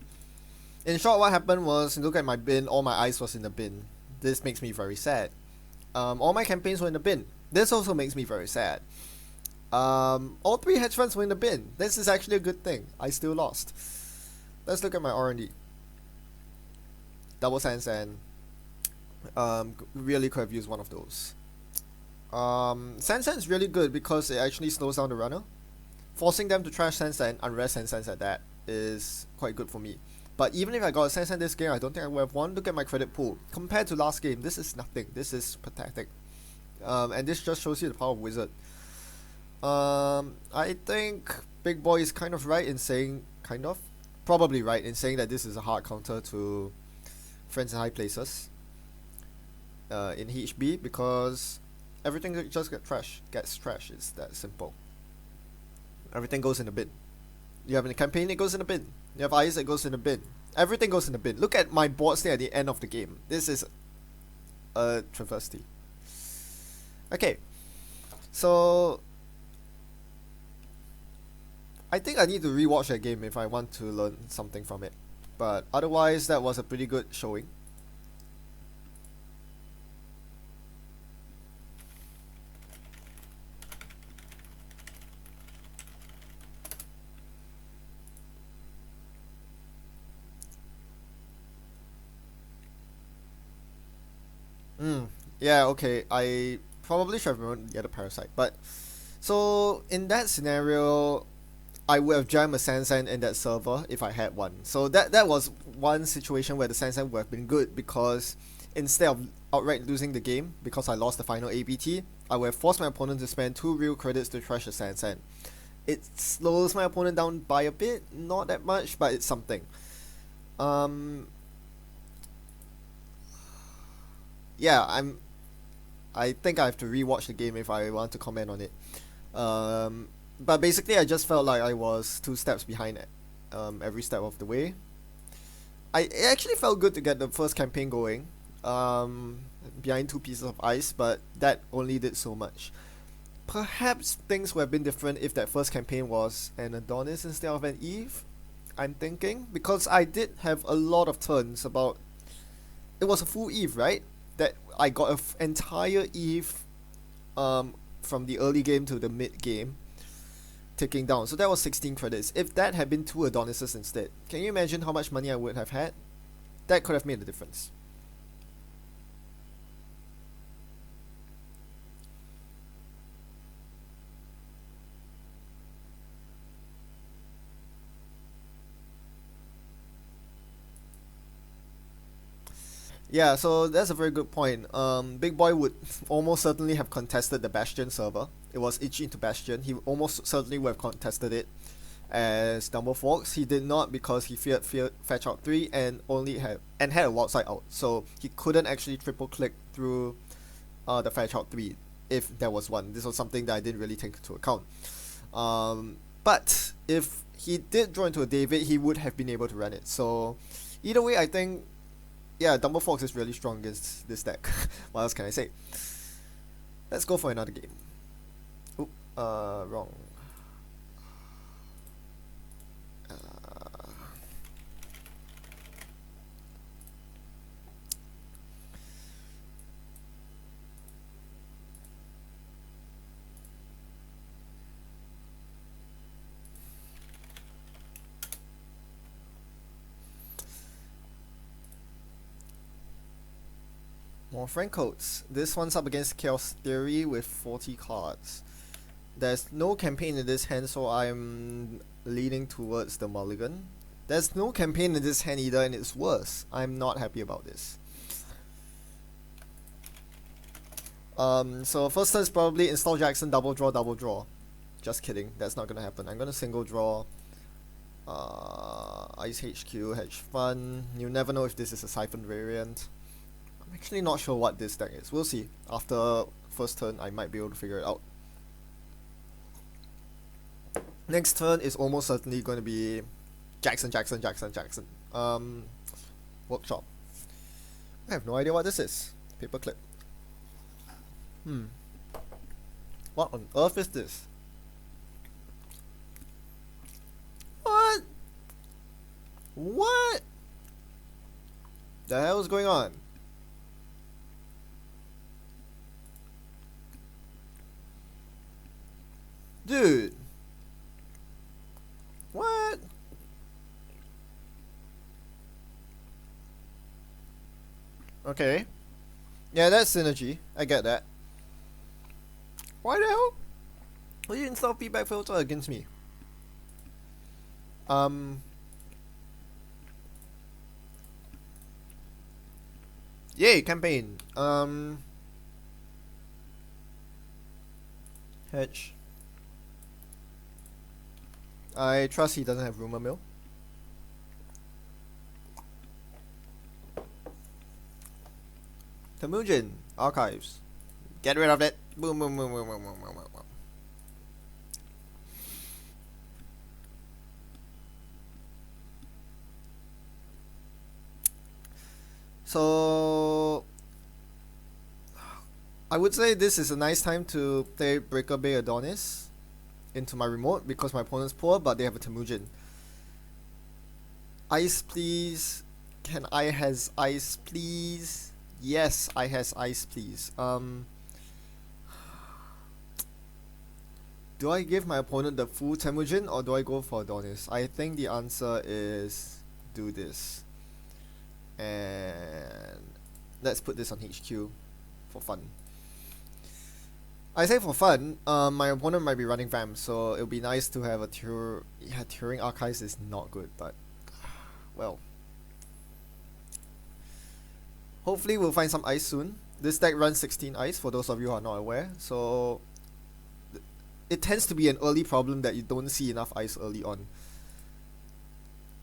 in short, what happened was, look at my bin, all my ice was in the bin. This makes me very sad. All my campaigns were in the bin. This also makes me very sad. All three hedge funds were in the bin. This is actually a good thing. I still lost. Let's look at my R&D. Double Sand Sand. Really could have used one of those. Sand Sand is really good because it actually slows down the runner. Forcing them to trash Sand Sand, unrest Sand Sands at that, is quite good for me. But even if I got a Sand Sand this game, I don't think I would have won. Look at my credit pool. Compared to last game, this is nothing. This is pathetic. And this just shows you the power of Wizard. I think Big Boy is kind of right in saying, probably right in saying that this is a hard counter to Friends in High Places in HB, because everything just gets trash. It's that simple. Everything goes in the bin. You have a campaign, it goes in the bin. You have ice, it goes in the bin. Everything goes in the bin. Look at my board state at the end of the game. This is a travesty. Okay, so I think I need to rewatch that game if I want to learn something from it. But otherwise, that was a pretty good showing. Yeah, okay. I probably should have remembered the other parasite. But so in that scenario, I would have jammed a Sand Sand in that server if I had one. So that was one situation where the Sand Sand would have been good, because instead of outright losing the game because I lost the final ABT, I would have forced my opponent to spend 2 real credits to trash a Sand Sand. It slows my opponent down by a bit, not that much, but it's something. Yeah, I think I have to rewatch the game if I want to comment on it. But basically, I just felt like I was 2 steps behind it, every step of the way. It actually felt good to get the first campaign going, behind 2 pieces of ice, but that only did so much. Perhaps things would have been different if that first campaign was an Adonis instead of an Eve, I'm thinking, because I did have a lot of turns about... It was a full Eve, right? That I got an entire Eve from the early game to the mid game ticking down. So that was 16 credits. If that had been 2 Adonises instead, can you imagine how much money I would have had? That could have made a difference. Yeah, so that's a very good point. Big Boy would almost certainly have contested the Bastion server. It was itchy into Bastion. He almost certainly would have contested it as Dumblefork. He did not, because he feared fetch out 3 and had a wild side out. So he couldn't actually triple click through the fetch out 3 if there was one. This was something that I didn't really take into account. But if he did draw into a David, he would have been able to run it. So either way, I think, yeah, Dumblefork is really strong against this deck. What else can I say? Let's go for another game. Oop, wrong. More Friendcoats. This one's up against Chaos Theory with 40 cards. There's no campaign in this hand, so I'm leaning towards the mulligan. There's no campaign in this hand either, and it's worse. I'm not happy about this. So first turn is probably install Jackson, double draw. Just kidding, that's not gonna happen. I'm gonna single draw Ice HQ, Hedge Fund. You never know if this is a Siphon variant. I'm actually not sure what this deck is. We'll see. After first turn, I might be able to figure it out. Next turn is almost certainly going to be Jackson. Workshop. I have no idea what this is. Paperclip. What on earth is this? What? What the hell is going on? Dude. What? Okay. Yeah, that's synergy. I get that. Why the hell? Will you install feedback filter against me? Yay, campaign. Hedge. I trust he doesn't have rumor mill. Temujin, archives. Get rid of it. Boom, boom, boom, boom, boom, boom, boom, boom. So I would say this is a nice time to play Breaker Bay Adonis into my remote because my opponent's poor, but they have a Temujin. Ice, please. Can I has ice, please? Yes, I has ice, please. Do I give my opponent the full Temujin or do I go for Adonis? I think the answer is do this. And let's put this on HQ for fun. I say for fun, my opponent might be running Vam, so it'll be nice to have a Turing Archives is not good, but well. Hopefully we'll find some ice soon. This deck runs 16 ice for those of you who are not aware, so it tends to be an early problem that you don't see enough ice early on.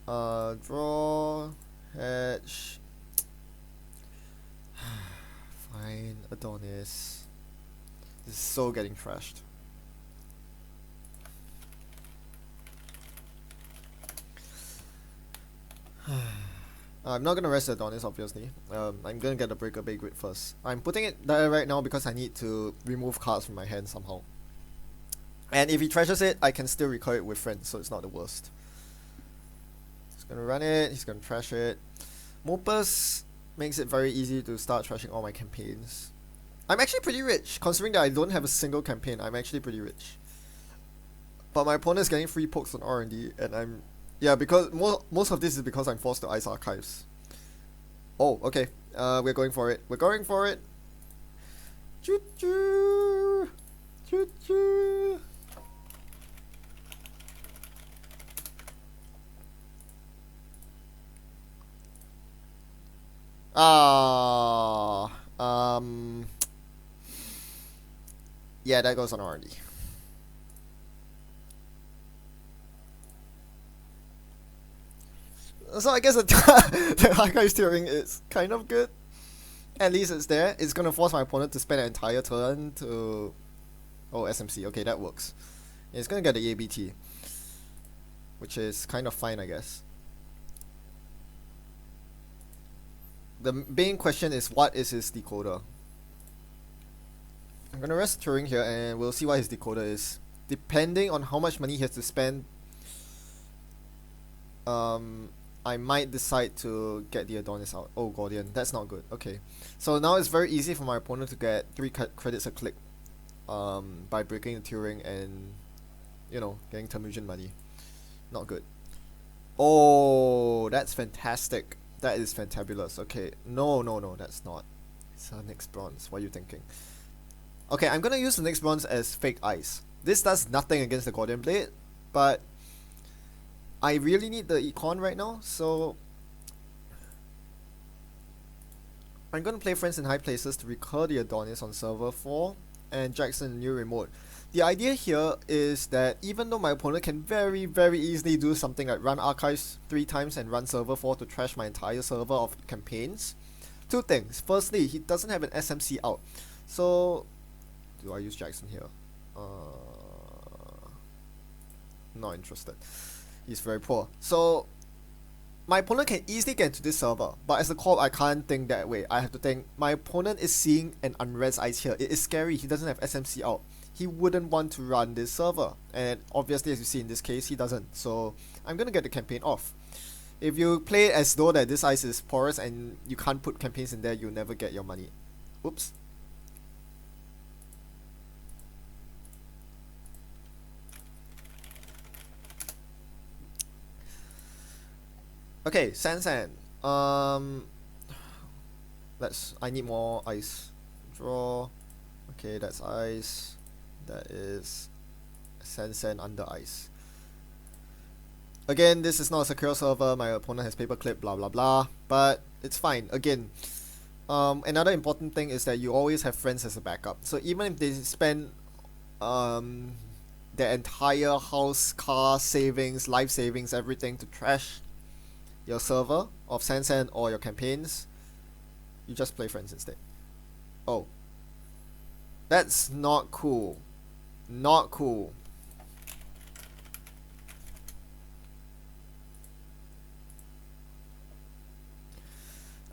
Draw, hedge. Fine, Adonis. This is so getting trashed. I'm not gonna rest Adonis, obviously. I'm gonna get the Breaker Bay Grid first. I'm putting it there right now because I need to remove cards from my hand somehow. And if he trashes it, I can still recur it with friends, so it's not the worst. He's gonna run it, he's gonna trash it. Mopus makes it very easy to start trashing all my campaigns. I'm actually pretty rich, considering that I don't have a single campaign. I'm actually pretty rich. But my opponent's getting free pokes on R&D, and I'm... Yeah, because most of this is because I'm forced to ice archives. Oh, okay. We're going for it. We're going for it. Choo choo. Choo choo. Yeah, that goes on R&D. So I guess the archives tiering is kind of good. At least it's there. It's gonna force my opponent to spend an entire turn to... Oh, SMC. Okay, that works. It's gonna get the ABT, which is kind of fine, I guess. The main question is, what is his decoder? I'm gonna rest Turing here and we'll see what his decoder is. Depending on how much money he has to spend, I might decide to get the Adonis out. Oh, Guardian, that's not good. Okay, so now it's very easy for my opponent to get 3 credits a click by breaking the Turing and, you know, getting Temujin money. Not good. Oh, that's fantastic. That is fantabulous. Okay, no, that's not. It's a Nyx Bronze. What are you thinking? Okay, I'm gonna use the Nyx Bronze as fake ice. This does nothing against the Guardian Blade, but I really need the econ right now, so I'm gonna play Friends in High Places to recur the Adonis on server 4 and Jackson new remote. The idea here is that even though my opponent can very easily do something like run archives 3 times and run server 4 to trash my entire server of campaigns, 2 things. Firstly, he doesn't have an SMC out. So, do I use Jackson here? Not interested. He's very poor. So, my opponent can easily get into this server, but as a co-op, I can't think that way. I have to think, my opponent is seeing an unres ice here. It is scary. He doesn't have SMC out. He wouldn't want to run this server, and obviously, as you see in this case, he doesn't. So I'm gonna get the campaign off. If you play as though that this ice is porous and you can't put campaigns in there, you'll never get your money. Oops. Okay, sand. I need more ice. Draw. Okay, that's ice. That is sand under ice. Again, this is not a secure server. My opponent has paperclip, blah blah blah. But it's fine. Again, another important thing is that you always have friends as a backup. So even if they spend their entire house, car savings, life savings, everything to trash your server of sand or your campaigns, you just play friends instead. Oh, that's not cool. Not cool.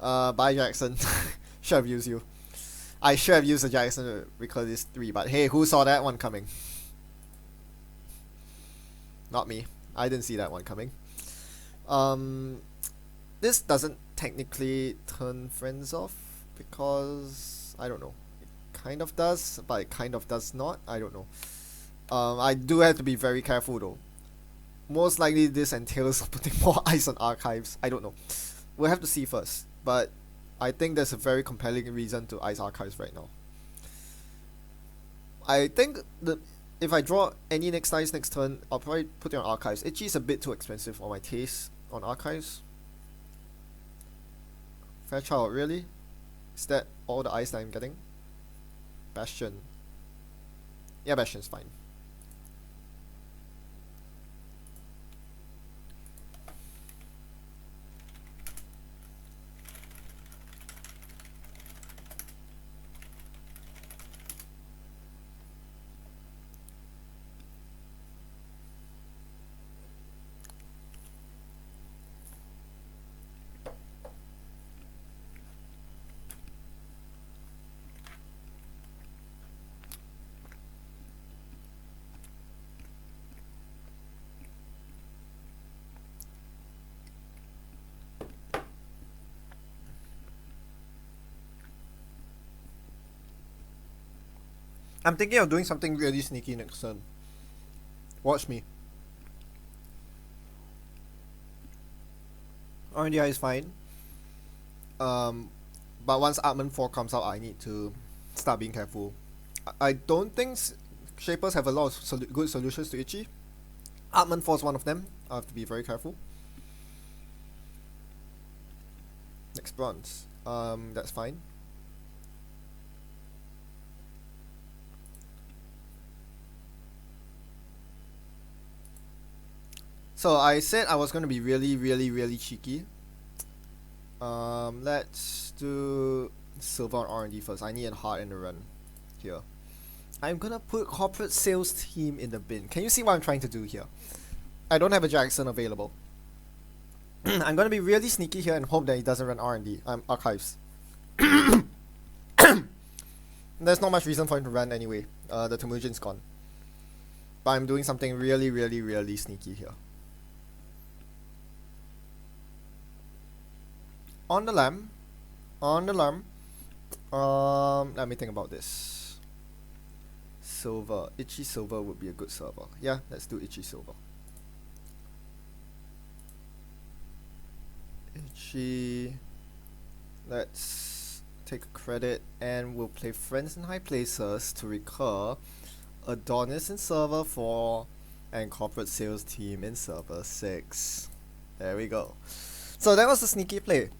Bye Jackson. Should have used you. I should have used the Jackson because it's 3, but hey, who saw that one coming? Not me. I didn't see that one coming. This doesn't technically turn friends off because I don't know. It kind of does, but it kind of does not. I don't know. I do have to be very careful though. Most likely this entails putting more ice on archives. I don't know. We'll have to see first. But I think there's a very compelling reason to ice archives right now. I think if I draw any next ice next turn, I'll probably put it on archives. Itchy is a bit too expensive for my taste on archives. Fairchild, really? Is that all the ice that I'm getting? Bastion. Yeah, Bastion's fine. I'm thinking of doing something really sneaky next turn. Watch me. RNDI is fine. But once Artman 4 comes out, I need to start being careful. I don't think Shapers have a lot of good solutions to Itchy. Artman 4 is one of them. I have to be very careful. Next bronze. That's fine. So I said I was going to be really cheeky. Let's do silver on R&D first. I need a heart and a run here. I'm gonna put corporate sales team in the bin. Can you see what I'm trying to do here? I don't have a Jackson available. I'm gonna be really sneaky here and hope that he doesn't run R&D. Archives. There's not much reason for him to run anyway. The Temujin's gone. But I'm doing something really sneaky here. On the lamb. Let me think about this. Silver. Itchy silver would be a good server. Yeah, let's do itchy silver. Itchy. Let's take a credit and we'll play Friends in High Places to recur Adonis in server 4 and corporate sales team in server 6. There we go. So that was the sneaky play.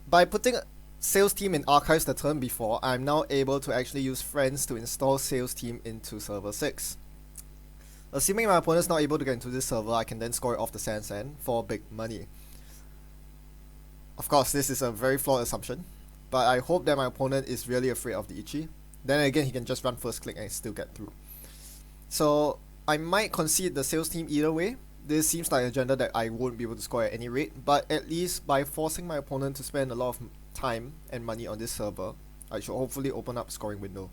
By putting sales team in archives the turn before, I'm now able to actually use friends to install sales team into server 6. Assuming my opponent's not able to get into this server, I can then score it off the sand for big money. Of course, this is a very flawed assumption, but I hope that my opponent is really afraid of the Itchy. Then again, he can just run first click and still get through. So I might concede the sales team either way. This seems like a agenda that I won't be able to score at any rate, but at least by forcing my opponent to spend a lot of time and money on this server, I should hopefully open up a scoring window.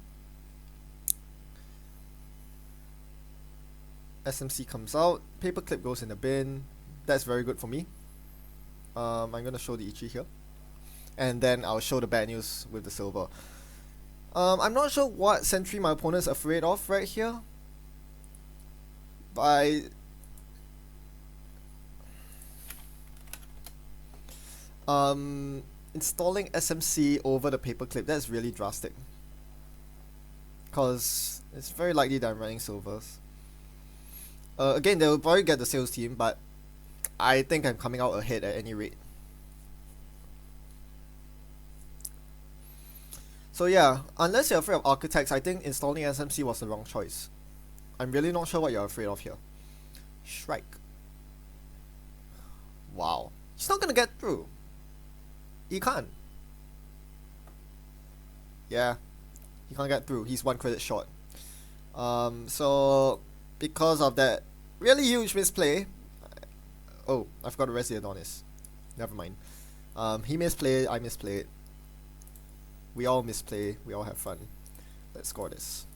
SMC comes out, paperclip goes in the bin. That's very good for me. I'm gonna show the Ichi here, and then I'll show the bad news with the silver. I'm not sure what sentry my opponent's afraid of right here. By installing SMC over the paperclip, that's really drastic. Cause it's very likely that I'm running silvers. Again, they'll probably get the sales team, but I think I'm coming out ahead at any rate. So yeah, unless you're afraid of architects, I think installing SMC was the wrong choice. I'm really not sure what you're afraid of here. Shrike. Wow. He's not gonna get through. He can't. Yeah. He can't get through. He's 1 credit short. So because of that really huge misplay. Oh, I forgot to rest the Adonis. Never mind. He misplayed, I misplayed. We all misplay, we all have fun. Let's score this.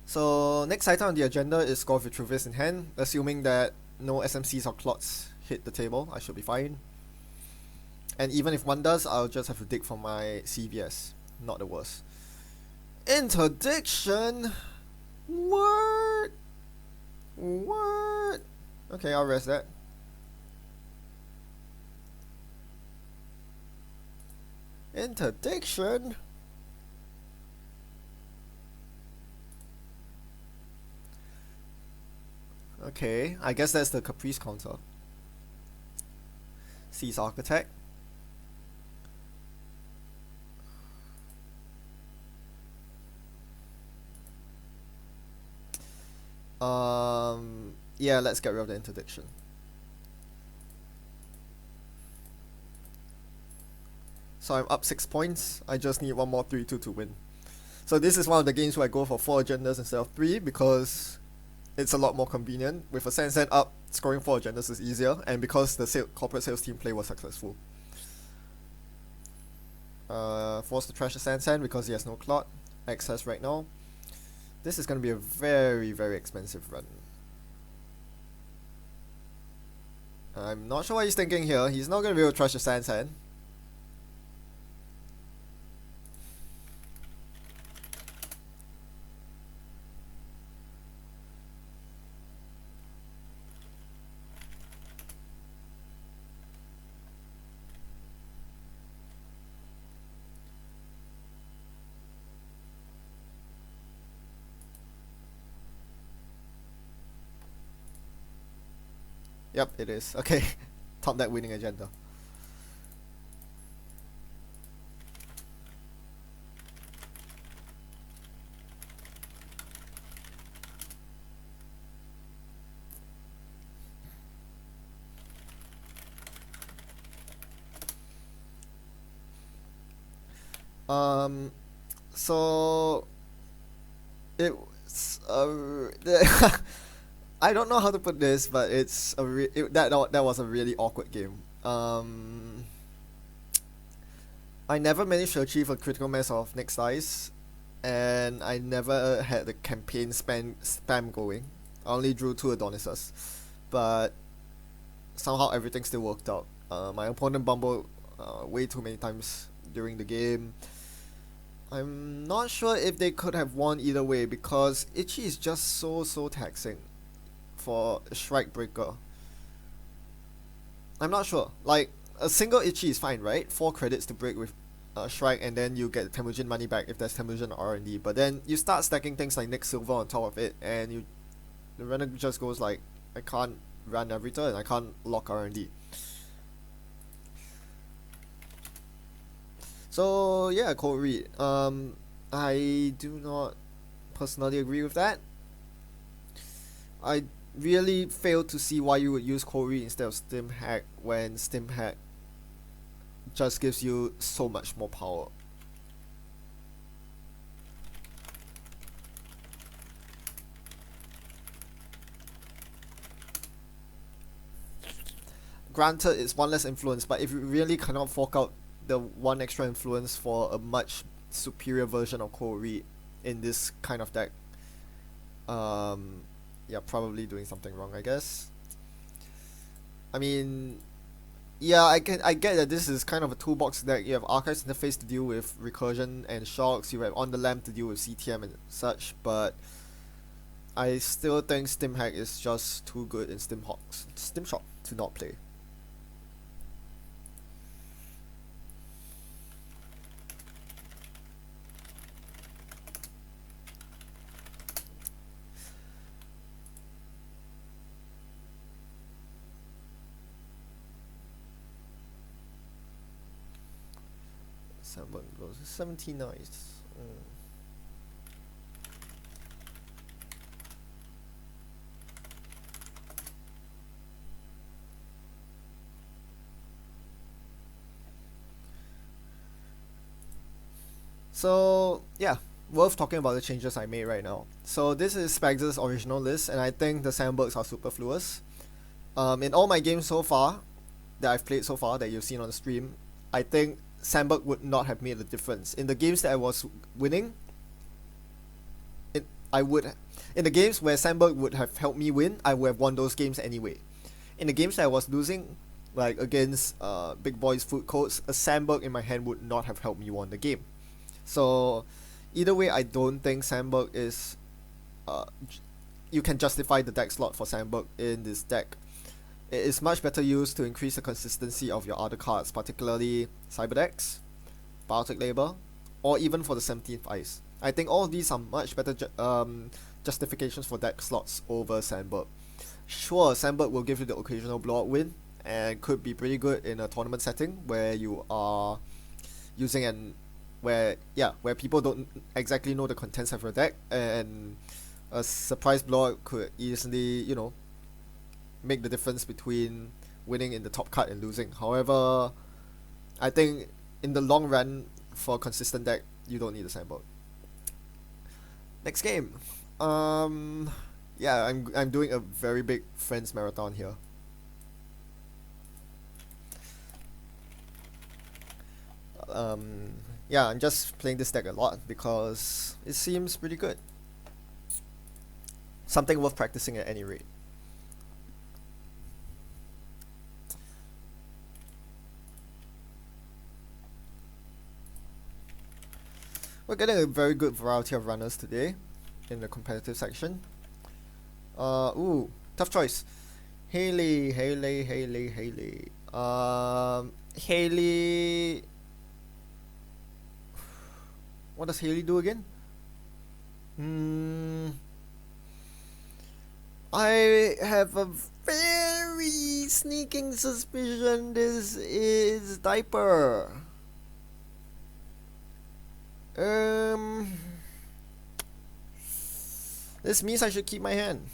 So next item on the agenda is score Vitruvius in hand. Assuming that no SMCs or clots hit the table, I should be fine. And even if one does, I'll just have to dig for my CVS. Not the worst. Interdiction? What? What? Okay, I'll rest that. Interdiction? Okay, I guess that's the Caprice counter. Seize Architect. Yeah, let's get rid of the interdiction. So I'm up 6 points. I just need one more 3-2 to win. So this is one of the games where I go for 4 agendas instead of 3 because it's a lot more convenient. With a Sand up, scoring 4 agendas is easier, and because the corporate sales team play was successful. Force to trash the Sand because he has no clot access right now. This is going to be a very, very expensive run. I'm not sure what he's thinking here. He's not going to be able to trash the Sand. Yep, it is. Okay, top deck winning agenda. So it's I don't know how to put this, but it's that was a really awkward game. I never managed to achieve a critical mass of next size, and I never had the campaign spam going. I only drew 2 Adonises, but somehow everything still worked out. My opponent bumbled way too many times during the game. I'm not sure if they could have won either way because Ichi is just so taxing for a Shrike Breaker. I'm not sure. Like, a single Ichi is fine, right? 4 credits to break with Shrike, and then you get Temujin money back if there's Temujin or R&D. But then you start stacking things like Nick Silver on top of it, and the runner just goes like, I can't run every turn, I can't lock R&D. So yeah, cold read. I do not personally agree with that. I really fail to see why you would use cold read instead of Stim Hack when Stim Hack just gives you so much more power. Granted, it's 1 less influence, but if you really cannot fork out the 1 extra influence for a much superior version of Cold Read in this kind of deck. Yeah, probably doing something wrong, I guess. I mean, yeah, I get that this is kind of a toolbox deck. You have Archives Interface to deal with recursion and shocks. You have On the Lamp to deal with CTM and such, but I still think Stim Hack is just too good in Stim Shock to not play. Sandberg goes 79. So yeah, worth talking about the changes I made right now. So this is Spags' original list, and I think the Sandbergs are superfluous. In all my games so far, that I've played so far, that you've seen on the stream, I think Sandberg would not have made a difference. In the games that I was winning, in the games where Sandberg would have helped me win, I would have won those games anyway. In the games that I was losing, like against big boys Friendcoats, a Sandberg in my hand would not have helped me win the game. So either way, I don't think Sandberg is you can justify the deck slot for Sandberg in this deck. It is much better used to increase the consistency of your other cards, particularly Cyberdex, Biotech Labor, or even for the 17th Ice. I think all of these are much better justifications for deck slots over Sandberg. Sure, Sandberg will give you the occasional blowout win and could be pretty good in a tournament setting where you are using where people don't exactly know the contents of your deck, and a surprise blowout could easily, make the difference between winning in the top cut and losing. However, I think in the long run, for a consistent deck, you don't need a Sandberg. Next game. Yeah, I'm doing a very big Friends marathon here. Yeah, I'm just playing this deck a lot because it seems pretty good. Something worth practicing at any rate. We're getting a very good variety of runners today in the competitive section. Ooh, tough choice. Hayley. Hayley. What does Hayley do again? I have a very sneaking suspicion this is Diaper. This means I should keep my hand,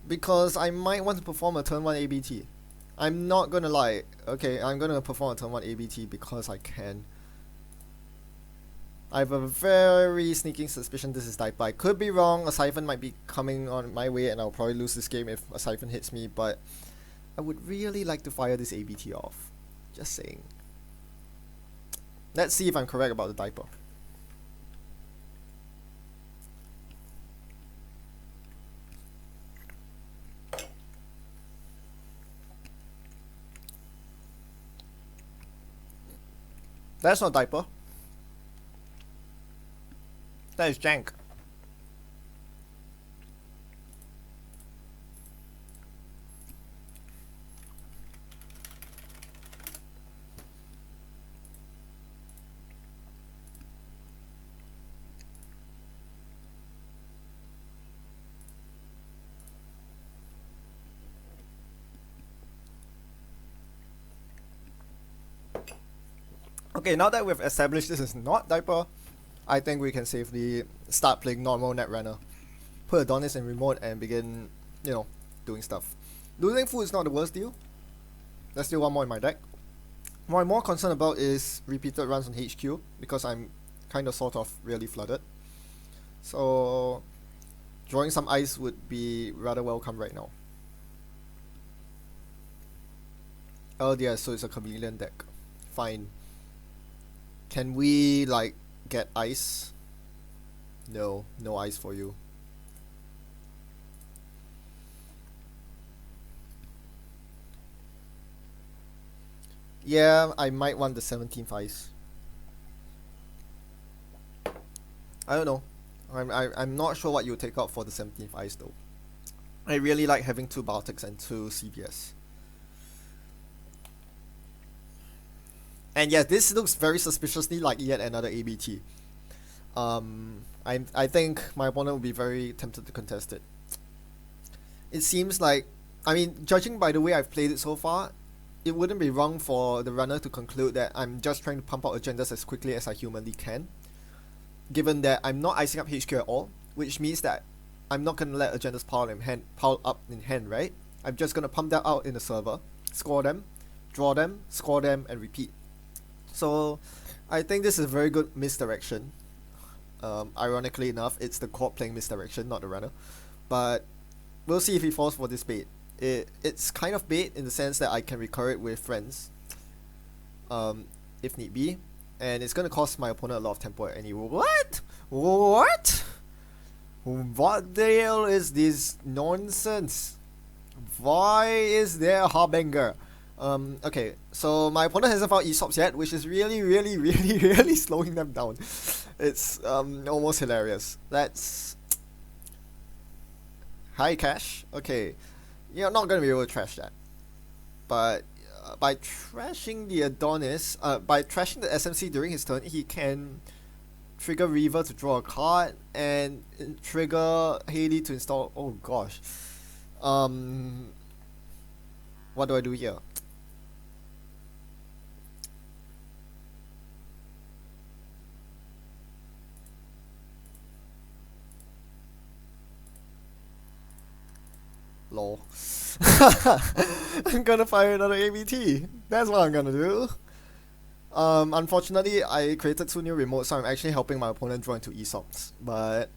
because I might want to perform a turn 1 ABT. I'm not gonna lie. Okay, I'm gonna perform a turn 1 ABT because I can. I have a very sneaking suspicion this is Diaper. I could be wrong. A Siphon might be coming on my way and I'll probably lose this game if a Siphon hits me, but I would really like to fire this ABT off. Just saying. Let's see if I'm correct about the Diaper. That's not Diaper. That is Jank. Okay, now that we've established this is not Diaper, I think we can safely start playing normal Netrunner. Put Adonis in remote and begin, doing stuff. Losing food is not the worst deal. There's still one more in my deck. What I'm more concerned about is repeated runs on HQ, because I'm kind of sort of really flooded. So drawing some ice would be rather welcome right now. Oh dear, so it's a chameleon deck. Fine. Can we like get ice? No, no ice for you. Yeah, I might want the 17th ice. I don't know. I'm not sure what you take out for the 17th ice though. I really like having 2 Baltics and 2 CVS. And yes, this looks very suspiciously like yet another ABT. I think my opponent will be very tempted to contest it. It seems like, I mean, judging by the way I've played it so far, it wouldn't be wrong for the runner to conclude that I'm just trying to pump out agendas as quickly as I humanly can, given that I'm not icing up HQ at all, which means that I'm not gonna let agendas pile up in hand, right? I'm just gonna pump that out in the server, score them, draw them, score them, and repeat. So, I think this is a very good misdirection. Ironically enough, it's the court playing misdirection, not the runner. But we'll see if he falls for this bait. It's kind of bait in the sense that I can recur it with friends, if need be, and it's gonna cost my opponent a lot of tempo. And he what? What the hell is this nonsense? Why is there a Harbinger? Okay, so my opponent hasn't found Aesops yet, which is really slowing them down. It's almost hilarious. That's hi Cash. Okay, you're not gonna be able to trash that, but by trashing the Adonis, by trashing the SMC during his turn, he can trigger Reaver to draw a card and trigger Hayley to install. Oh gosh, what do I do here? Lol. I'm gonna fire another ABT. That's what I'm gonna do. Unfortunately, I created 2 new remotes, so I'm actually helping my opponent draw into Aesops. But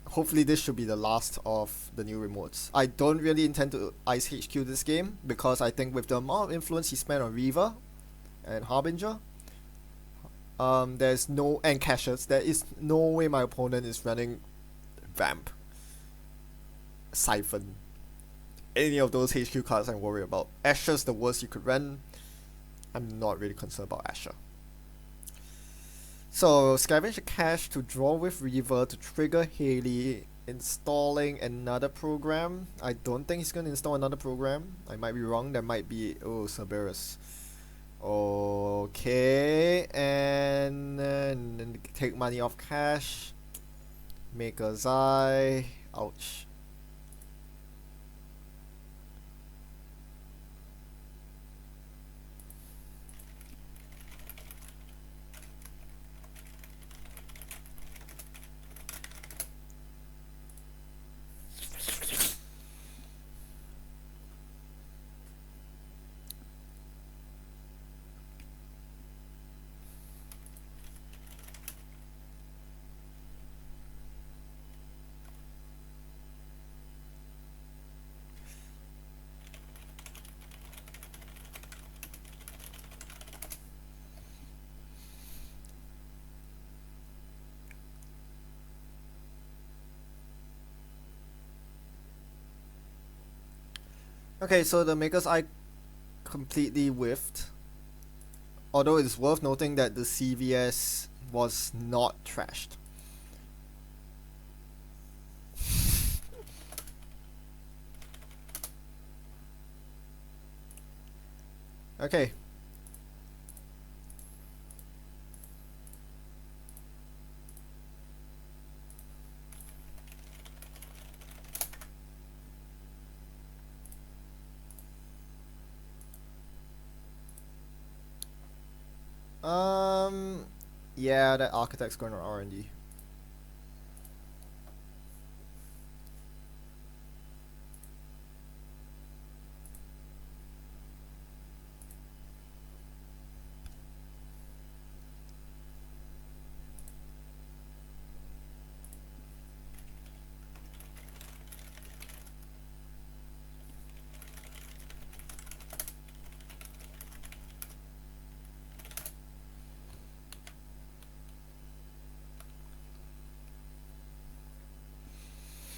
hopefully this should be the last of the new remotes. I don't really intend to ice HQ this game, because I think with the amount of influence he spent on Reaver and Harbinger, there's no, and Caches, there is no way my opponent is running Vamp, Siphon, any of those HQ cards I'm worried about. Asher's the worst you could run. I'm not really concerned about Asher. So, scavenge the cash to draw with Reaver to trigger Hayley, installing another program. I don't think he's going to install another program. I might be wrong. There might be... Oh, Cerberus. Okay, and then take money off cash. Make a Zai. Ouch. Okay, so the Maker's Eye completely whiffed. Although it's worth noting that the CVS was not trashed. Okay. Yeah, that architect's going to R&D.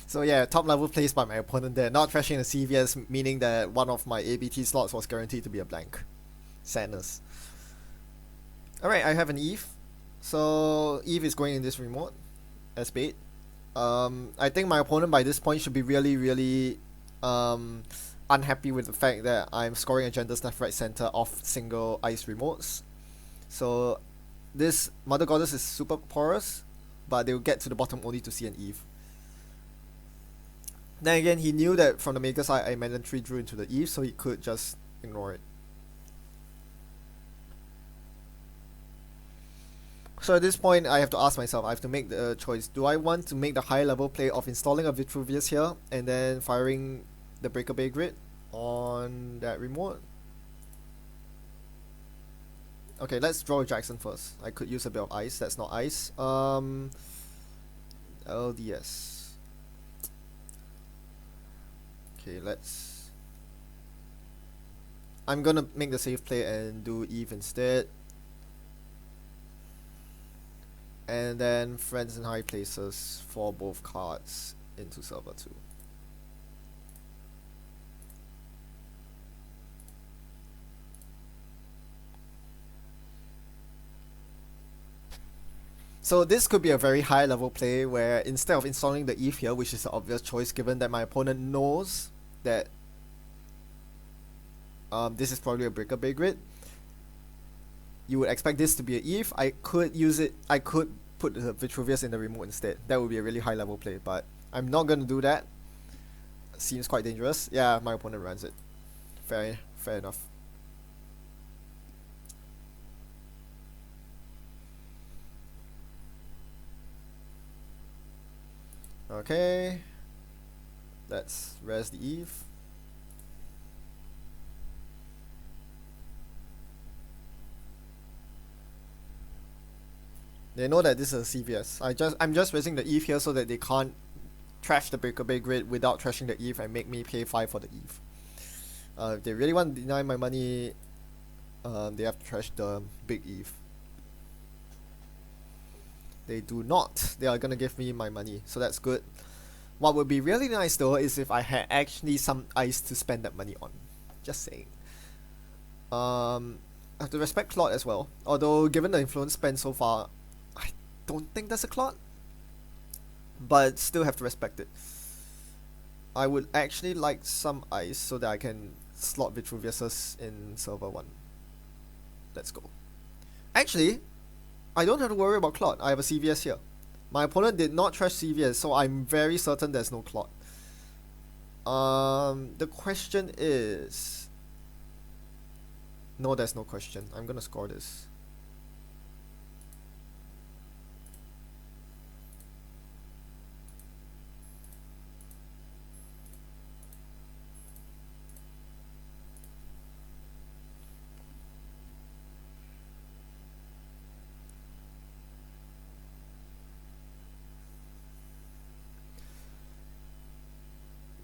So yeah, top level plays by my opponent there, not trashing the CVS, meaning that one of my ABT slots was guaranteed to be a blank. Sadness. Alright, I have an Eve. So Eve is going in this remote as bait. I think my opponent by this point should be really unhappy with the fact that I'm scoring agendas left, right, center off single ice remotes. So this Mother Goddess is super porous, but they'll get to the bottom only to see an Eve. Then again, he knew that from the maker side I mandatory drew into the Eve, so he could just ignore it. So at this point, I have to ask myself, I have to make the choice. Do I want to make the high level play of installing a Vitruvius here and then firing the Breaker Bay Grid on that remote? Okay, let's draw Jackson first. I could use a bit of ice. That's not ice. LDS. Okay, I'm gonna make the safe play and do Eve instead. And then Friends in High Places for both cards into server 2. So this could be a very high level play where instead of installing the Eve here, which is the obvious choice given that my opponent knows that this is probably a Breaker Bay Grid, you would expect this to be an Eve. I could use it, I could put the Vitruvius in the remote instead. That would be a really high level play, but I'm not going to do that. Seems quite dangerous. Yeah, my opponent runs it. Fair enough. Okay, let's res the Eve. They know that this is a CVS. I'm just raising the Eve here so that they can't trash the Breaker Bay Grid without trashing the Eve and make me pay 5 for the Eve. If they really want to deny my money, they have to trash the big Eve. They do not. They are gonna give me my money, so that's good. What would be really nice though is if I had actually some ice to spend that money on. Just saying. I have to respect Claude as well. Although given the influence spent so far, I don't think that's a Claude. But still have to respect it. I would actually like some ice so that I can slot Vitruviuses in server 1. Let's go. Actually, I don't have to worry about Claude. I have a CVS here. My opponent did not trash CVS, so I'm very certain there's no Claude. The question is... No, there's no question. I'm gonna score this.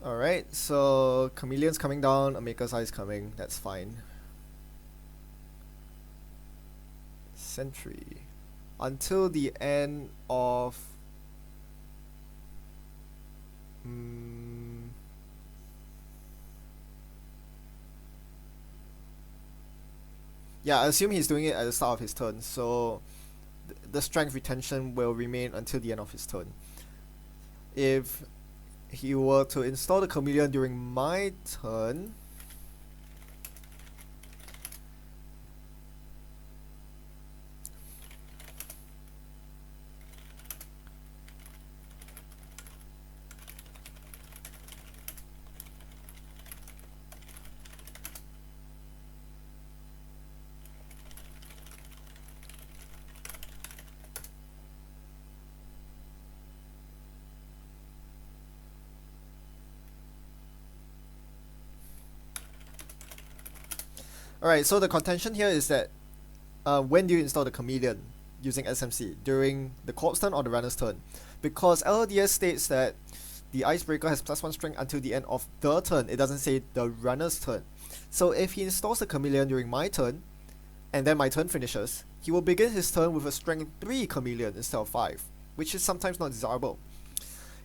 Alright, so Chameleon's coming down, a Maker's Eye is coming, that's fine. Sentry. Until the end of... Yeah, I assume he's doing it at the start of his turn, so the strength retention will remain until the end of his turn. If he were to install the Chameleon during my turn, alright, so the contention here is that when do you install the Chameleon using SMC? During the Corpse turn or the Runner's turn? Because LDS states that the Icebreaker has +1 strength until the end of the turn. It doesn't say the Runner's turn. So if he installs the Chameleon during my turn, and then my turn finishes, he will begin his turn with a strength 3 Chameleon instead of 5, which is sometimes not desirable.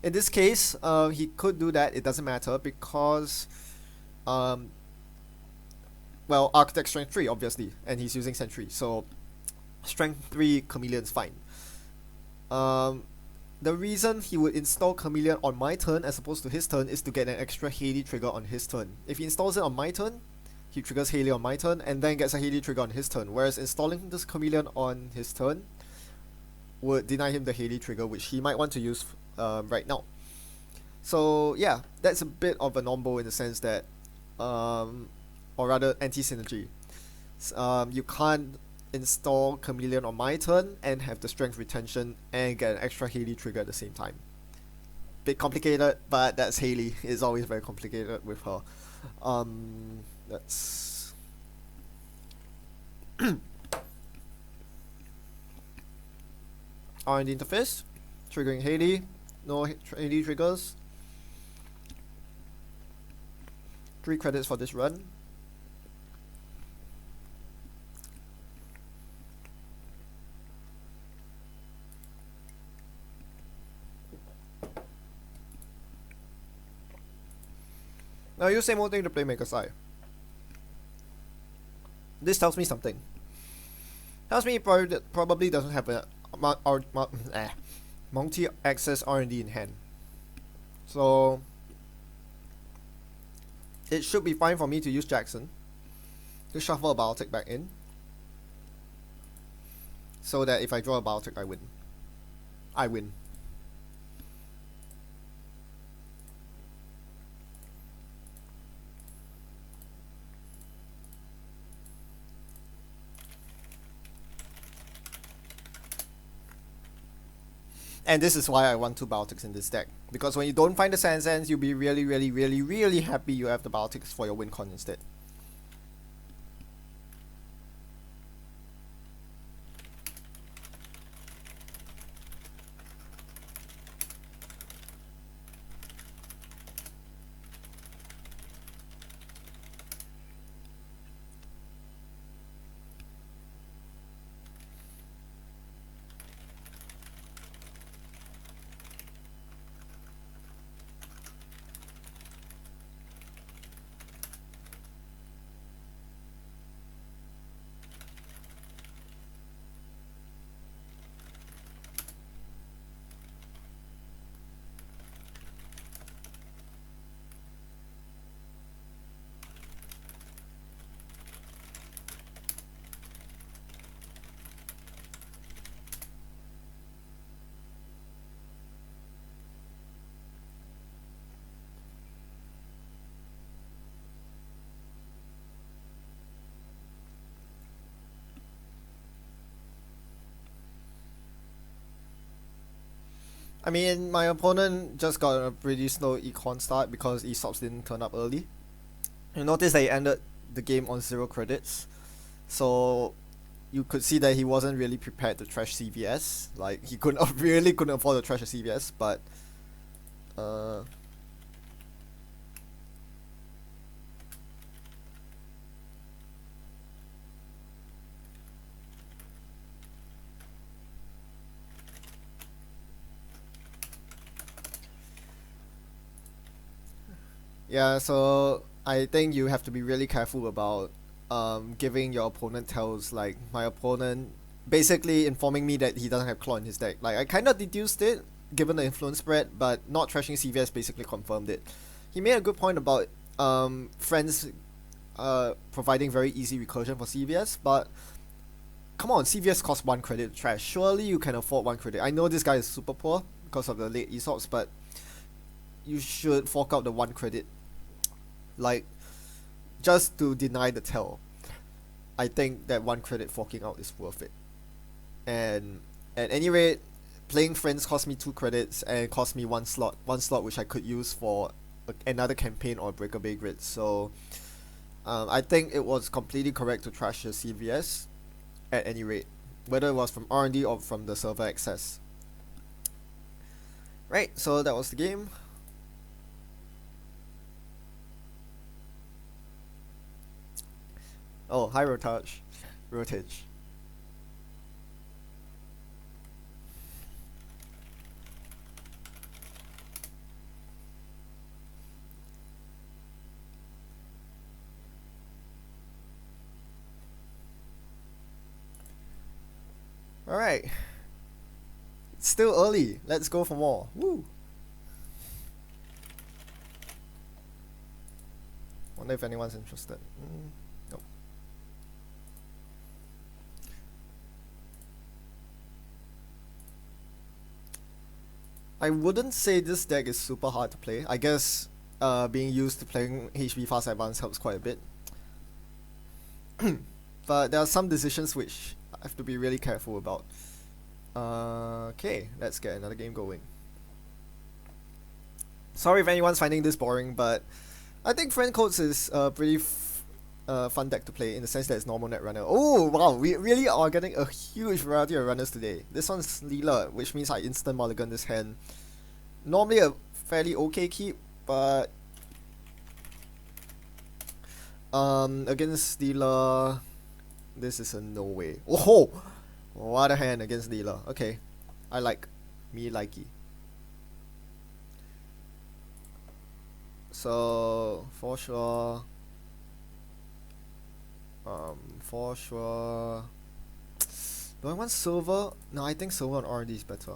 In this case, he could do that. It doesn't matter because, um, well, Architect Strength 3 obviously, and he's using Sentry, so Strength 3 Chameleon's fine. Um, the reason he would install Chameleon on my turn as opposed to his turn is to get an extra Hayley trigger on his turn. If he installs it on my turn, he triggers Hayley on my turn and then gets a Hayley trigger on his turn. Whereas installing this Chameleon on his turn would deny him the Hayley trigger, which he might want to use right now. So yeah, that's a bit of a nombo in the sense that, or rather anti-synergy. You can't install Chameleon on my turn and have the strength retention and get an extra Hayley trigger at the same time. Bit complicated, but that's Hayley. It's always very complicated with her. That's R&D interface, triggering Hayley, no Hayley triggers. 3 credits for this run. Now use same old thing to Playmaker's Eye. This tells me something. Tells me he probably doesn't have a multi-access R&D in hand. So it should be fine for me to use Jackson to shuffle a Baltic back in, so that if I draw a Baltic, I win. I win. And this is why I want 2 Baltics in this deck. Because when you don't find the Sands, you'll be really happy you have the Baltics for your win con instead. I mean, my opponent just got a pretty slow econ start because ESOPs didn't turn up early. You notice that he ended the game on 0 credits. So you could see that he wasn't really prepared to trash CVS. Like, he really couldn't afford to trash a CVS, but yeah, so I think you have to be really careful about giving your opponent tells. Like, my opponent basically informing me that he doesn't have claw in his deck. Like, I kind of deduced it given the influence spread, but not trashing CVS basically confirmed it. He made a good point about friends providing very easy recursion for CVS, but come on, CVS costs 1 credit to trash. Surely you can afford 1 credit. I know this guy is super poor because of the late ESOPs, but you should fork out the 1 credit. Like, just to deny the tell. I think that 1 credit forking out is worth it. And at any rate, playing friends cost me 2 credits and cost me 1 slot. 1 slot which I could use for another campaign or Breaker Bay Grid. So I think it was completely correct to trash the CVS at any rate, whether it was from R&D or from the server access. Right, so that was the game. Oh, hi Rotage. Rotage. Alright. It's still early. Let's go for more. Woo! Wonder if anyone's interested. Nope. I wouldn't say this deck is super hard to play. I guess being used to playing HB Fast Advance helps quite a bit. But there are some decisions which I have to be really careful about. Okay, let's get another game going. Sorry if anyone's finding this boring, but I think Friendcoats is a pretty fun deck to play in the sense that it's normal net runner. Oh wow, we really are getting a huge variety of runners today. This one's Leela, which means I instant mulligan this hand. Normally a fairly okay keep, but against Leela, this is a no way. Oh, what a hand against Leela. Okay, I like me likey. So for sure, do I want silver? No, I think silver on R&D is better.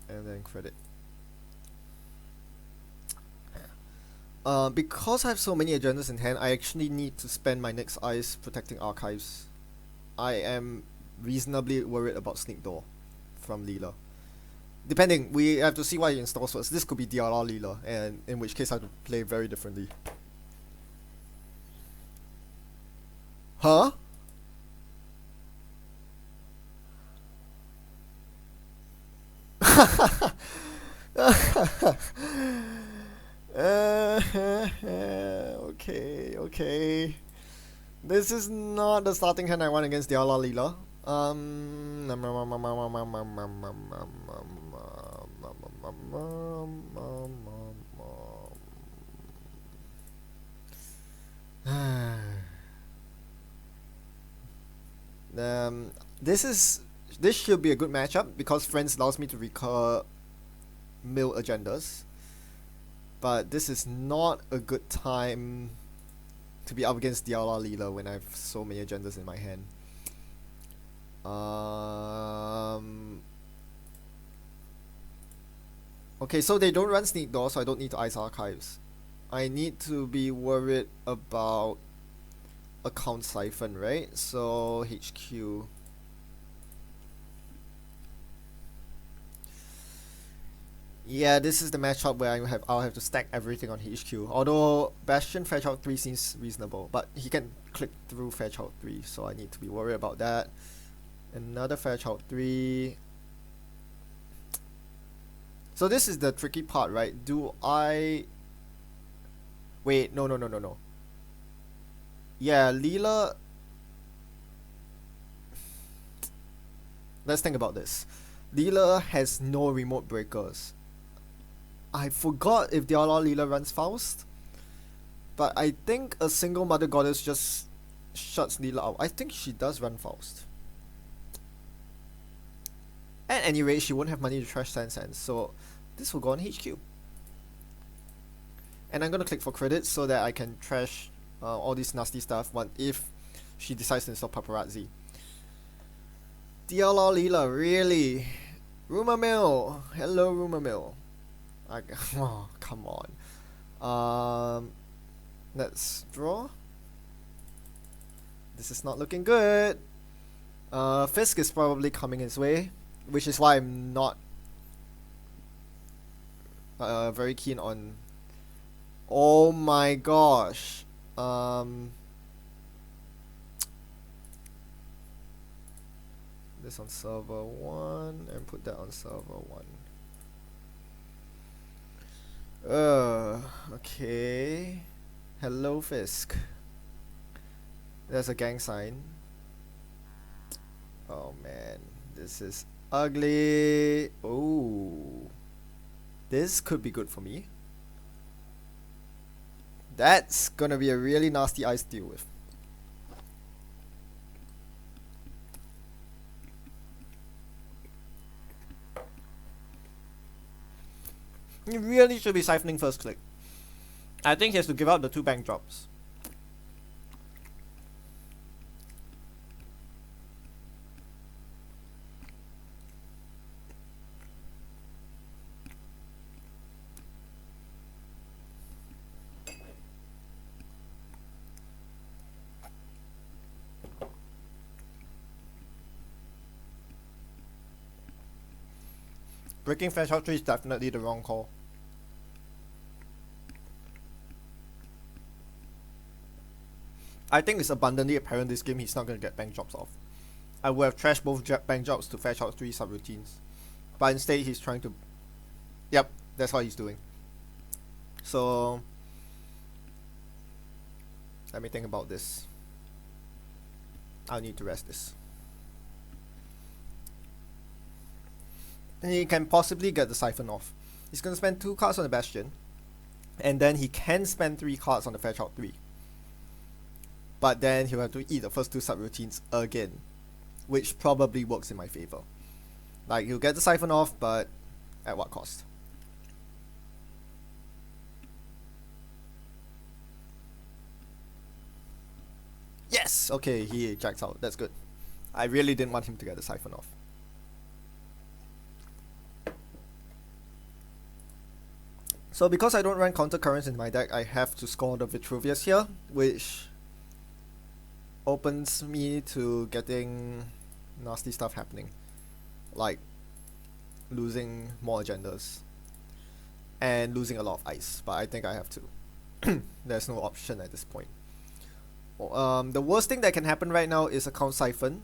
And then credit. Because I have so many agendas in hand, I actually need to spend my next ice protecting archives. I am reasonably worried about Sneak Door from Leela. Depending, we have to see what he installs first. This could be DLR Leela, and in which case I have to play very differently. Huh? Okay. This is not the starting hand I want against DLR Leela. This should be a good matchup because Friends allows me to recur mill agendas, but this is not a good time to be up against DLR Leela when I have so many agendas in my hand. Okay, so they don't run Sneak Door, so I don't need to ice archives. I need to be worried about account siphon, right? So HQ. Yeah, this is the matchup where I'll have to stack everything on HQ. Although Bastion Fetch Out 3 seems reasonable, but he can click through Fetch Out 3, so I need to be worried about that. Another Fetch Out 3. So this is the tricky part, right? Do I... Wait, no. Yeah, Leela... Let's think about this. Leela has no remote breakers. I forgot if DLR Leela runs Faust, but I think a single Mother Goddess just shuts Leela out. I think she does run Faust. At any rate, she won't have money to trash Sands, so this will go on HQ. And I'm gonna click for credits so that I can trash all this nasty stuff if she decides to install Paparazzi. DLR Leela, really? Rumor Mill, hello Rumor Mill. Oh, come on. Let's draw. This is not looking good. Fisk is probably coming his way, which is why I'm not very keen on... Oh my gosh. This on server 1 and put that on server 1. Okay. Hello Fisk. There's a gang sign. Oh man, this is ugly. Oh, this could be good for me. That's gonna be a really nasty ice to deal with. He really should be siphoning first click. I think he has to give out the 2 bank drops. Breaking Friendcoats 3 is definitely the wrong call. I think it's abundantly apparent this game he's not going to get bank jobs off. I would have trashed both bank jobs to Friendcoats 3 subroutines. But instead he's trying to... Yep, that's what he's doing. So... let me think about this. I'll need to rest this. He can possibly get the Siphon off. He's going to spend 2 cards on the Bastion. And then he can spend 3 cards on the Friendcoats 3. But then he'll have to eat the first 2 subroutines again. Which probably works in my favor. Like, he'll get the Siphon off, but at what cost? Yes! Okay, he jacks out. That's good. I really didn't want him to get the Siphon off. So because I don't run counter currents in my deck, I have to score the Vitruvius here, which opens me to getting nasty stuff happening. Like losing more agendas and losing a lot of ice, but I think I have to. There's no option at this point. The worst thing that can happen right now is a count Siphon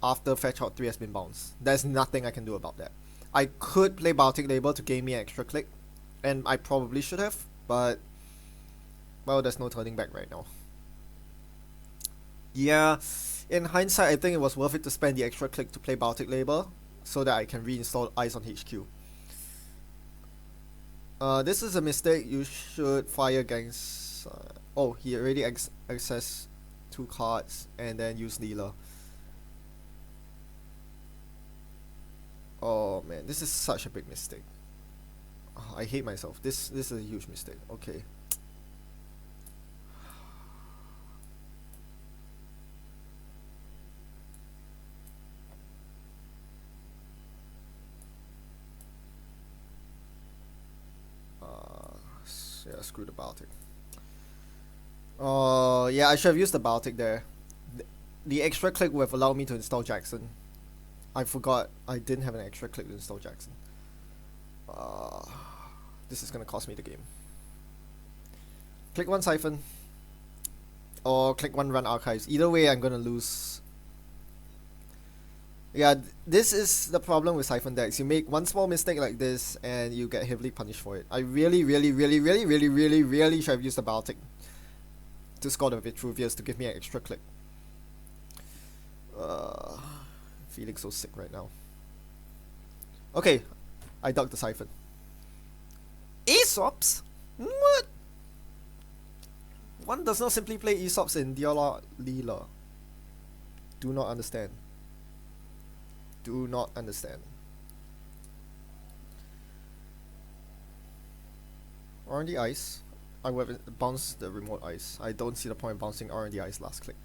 after Friendcoats 3 has been bounced. There's nothing I can do about that. I could play Baltic Label to gain me an extra click, and I probably should have, but well, there's no turning back right now. Yeah, in hindsight, I think it was worth it to spend the extra click to play Baltic Label so that I can reinstall Ice on HQ. This is a mistake. You should fire against... oh, he already accessed 2 cards and then use Leela. Oh man, this is such a big mistake. Oh, I hate myself. This is a huge mistake. Okay. Yeah, screw the Baltic. Oh, yeah, I should have used the Baltic there. The extra click would have allowed me to install Jackson. I forgot I didn't have an extra click to install Jackson. This is gonna cost me the game. Click 1 Siphon. Or click 1 Run Archives. Either way, I'm gonna lose. Yeah, this is the problem with Siphon decks. You make one small mistake like this and you get heavily punished for it. I really should have used the Baltic to score the Vitruvius to give me an extra click. Feeling so sick right now. Okay, I dug the Siphon. Aesops? What? One does not simply play Aesops in DLR Leela. Do not understand. Do not understand. R&D Ice. I would have bounced the remote ice. I don't see the point of bouncing R&D Ice last click.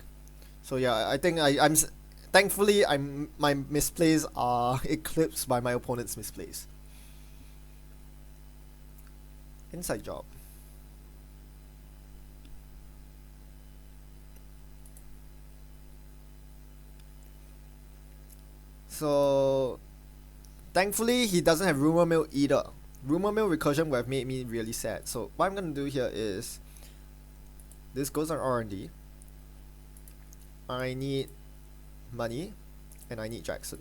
So yeah, I think I'm thankfully my misplays are eclipsed by my opponent's misplays. Inside job. So thankfully he doesn't have Rumor Mill either. Rumor Mill Recursion would have made me really sad. So what I'm gonna do here is this goes on R&D. I need money and I need Jackson.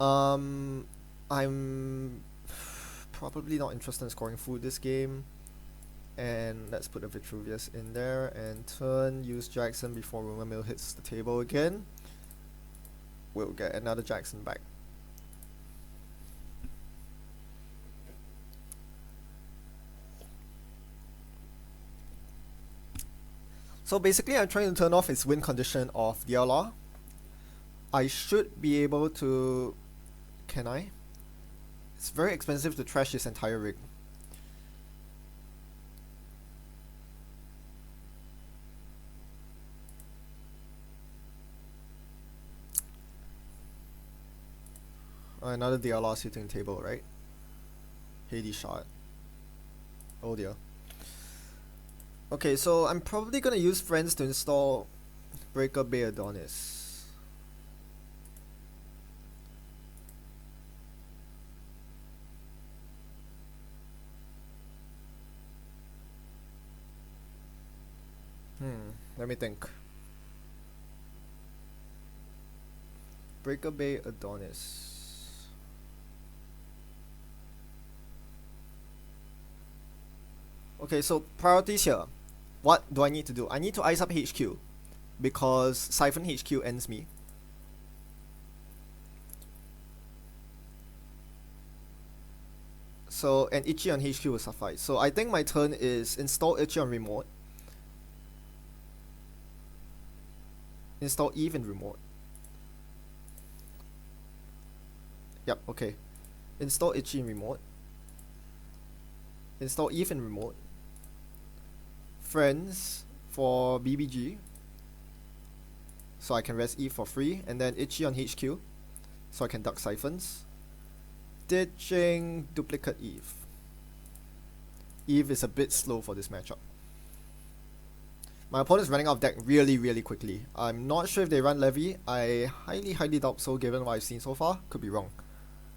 I'm probably not interested in scoring food this game. And let's put a Vitruvius in there and turn, use Jackson before Rumor Mill hits the table again. We'll get another Jackson back. So basically I'm trying to turn off its win condition of DLR. I should be able to... Can I? It's very expensive to trash this entire rig. Another DLR sitting table, right? Hayley shot. Oh dear. Okay, so I'm probably gonna use Friends to install Breaker Bay Adonis. Let me think. Breaker Bay Adonis. Okay, so priorities here. What do I need to do? I need to ice up HQ because Siphon HQ ends me. So, and Itchy on HQ will suffice. So I think my turn is install Itchy on remote. Install Eve in remote. Yep, okay. Install Itchy in remote. Install Eve in remote. Friends for BBG. So I can res Eve for free. And then Itchy on HQ. So I can duck Siphons. Ditching duplicate Eve. Eve is a bit slow for this matchup. My opponent's running out of deck really quickly. I'm not sure if they run Levy. I highly doubt so given what I've seen so far. Could be wrong.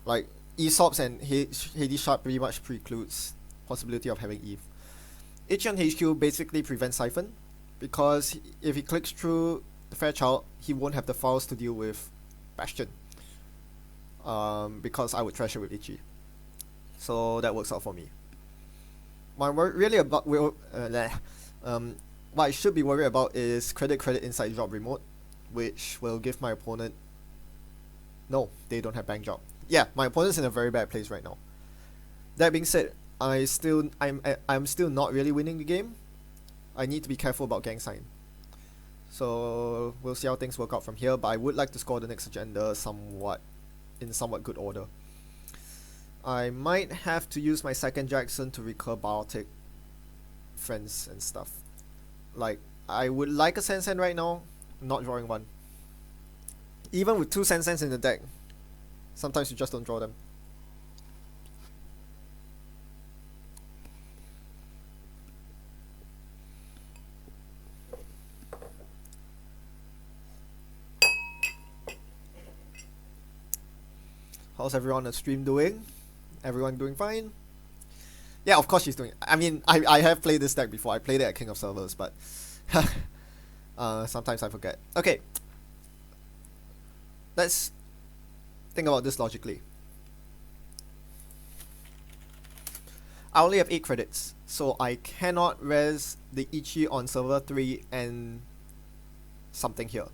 Like, Aesop's and Hades Sharp pretty much precludes possibility of having Eve. Itchy on HQ basically prevents Siphon, because if he clicks through the Fairchild, he won't have the files to deal with Bastion. Because I would trash it with Itchy. So that works out for me. My really about what I should be worried about is credit inside job remote, which will give my opponent. No, they don't have bank job. Yeah, my opponent's in a very bad place right now. That being said, I'm still not really winning the game. I need to be careful about gang sign. So we'll see how things work out from here. But I would like to score the next agenda in somewhat good order. I might have to use my second Jackson to recur Biotic friends and stuff. Like, I would like a Sensen right now, not drawing one. Even with two Sensens in the deck, sometimes you just don't draw them. How's everyone on the stream doing? Everyone doing fine? Yeah, of course she's doing. I mean, I have played this deck before. I played it at King of Servers, but sometimes I forget. Okay, let's think about this logically. I only have 8 credits, so I cannot res the Ichi on server 3 and something here.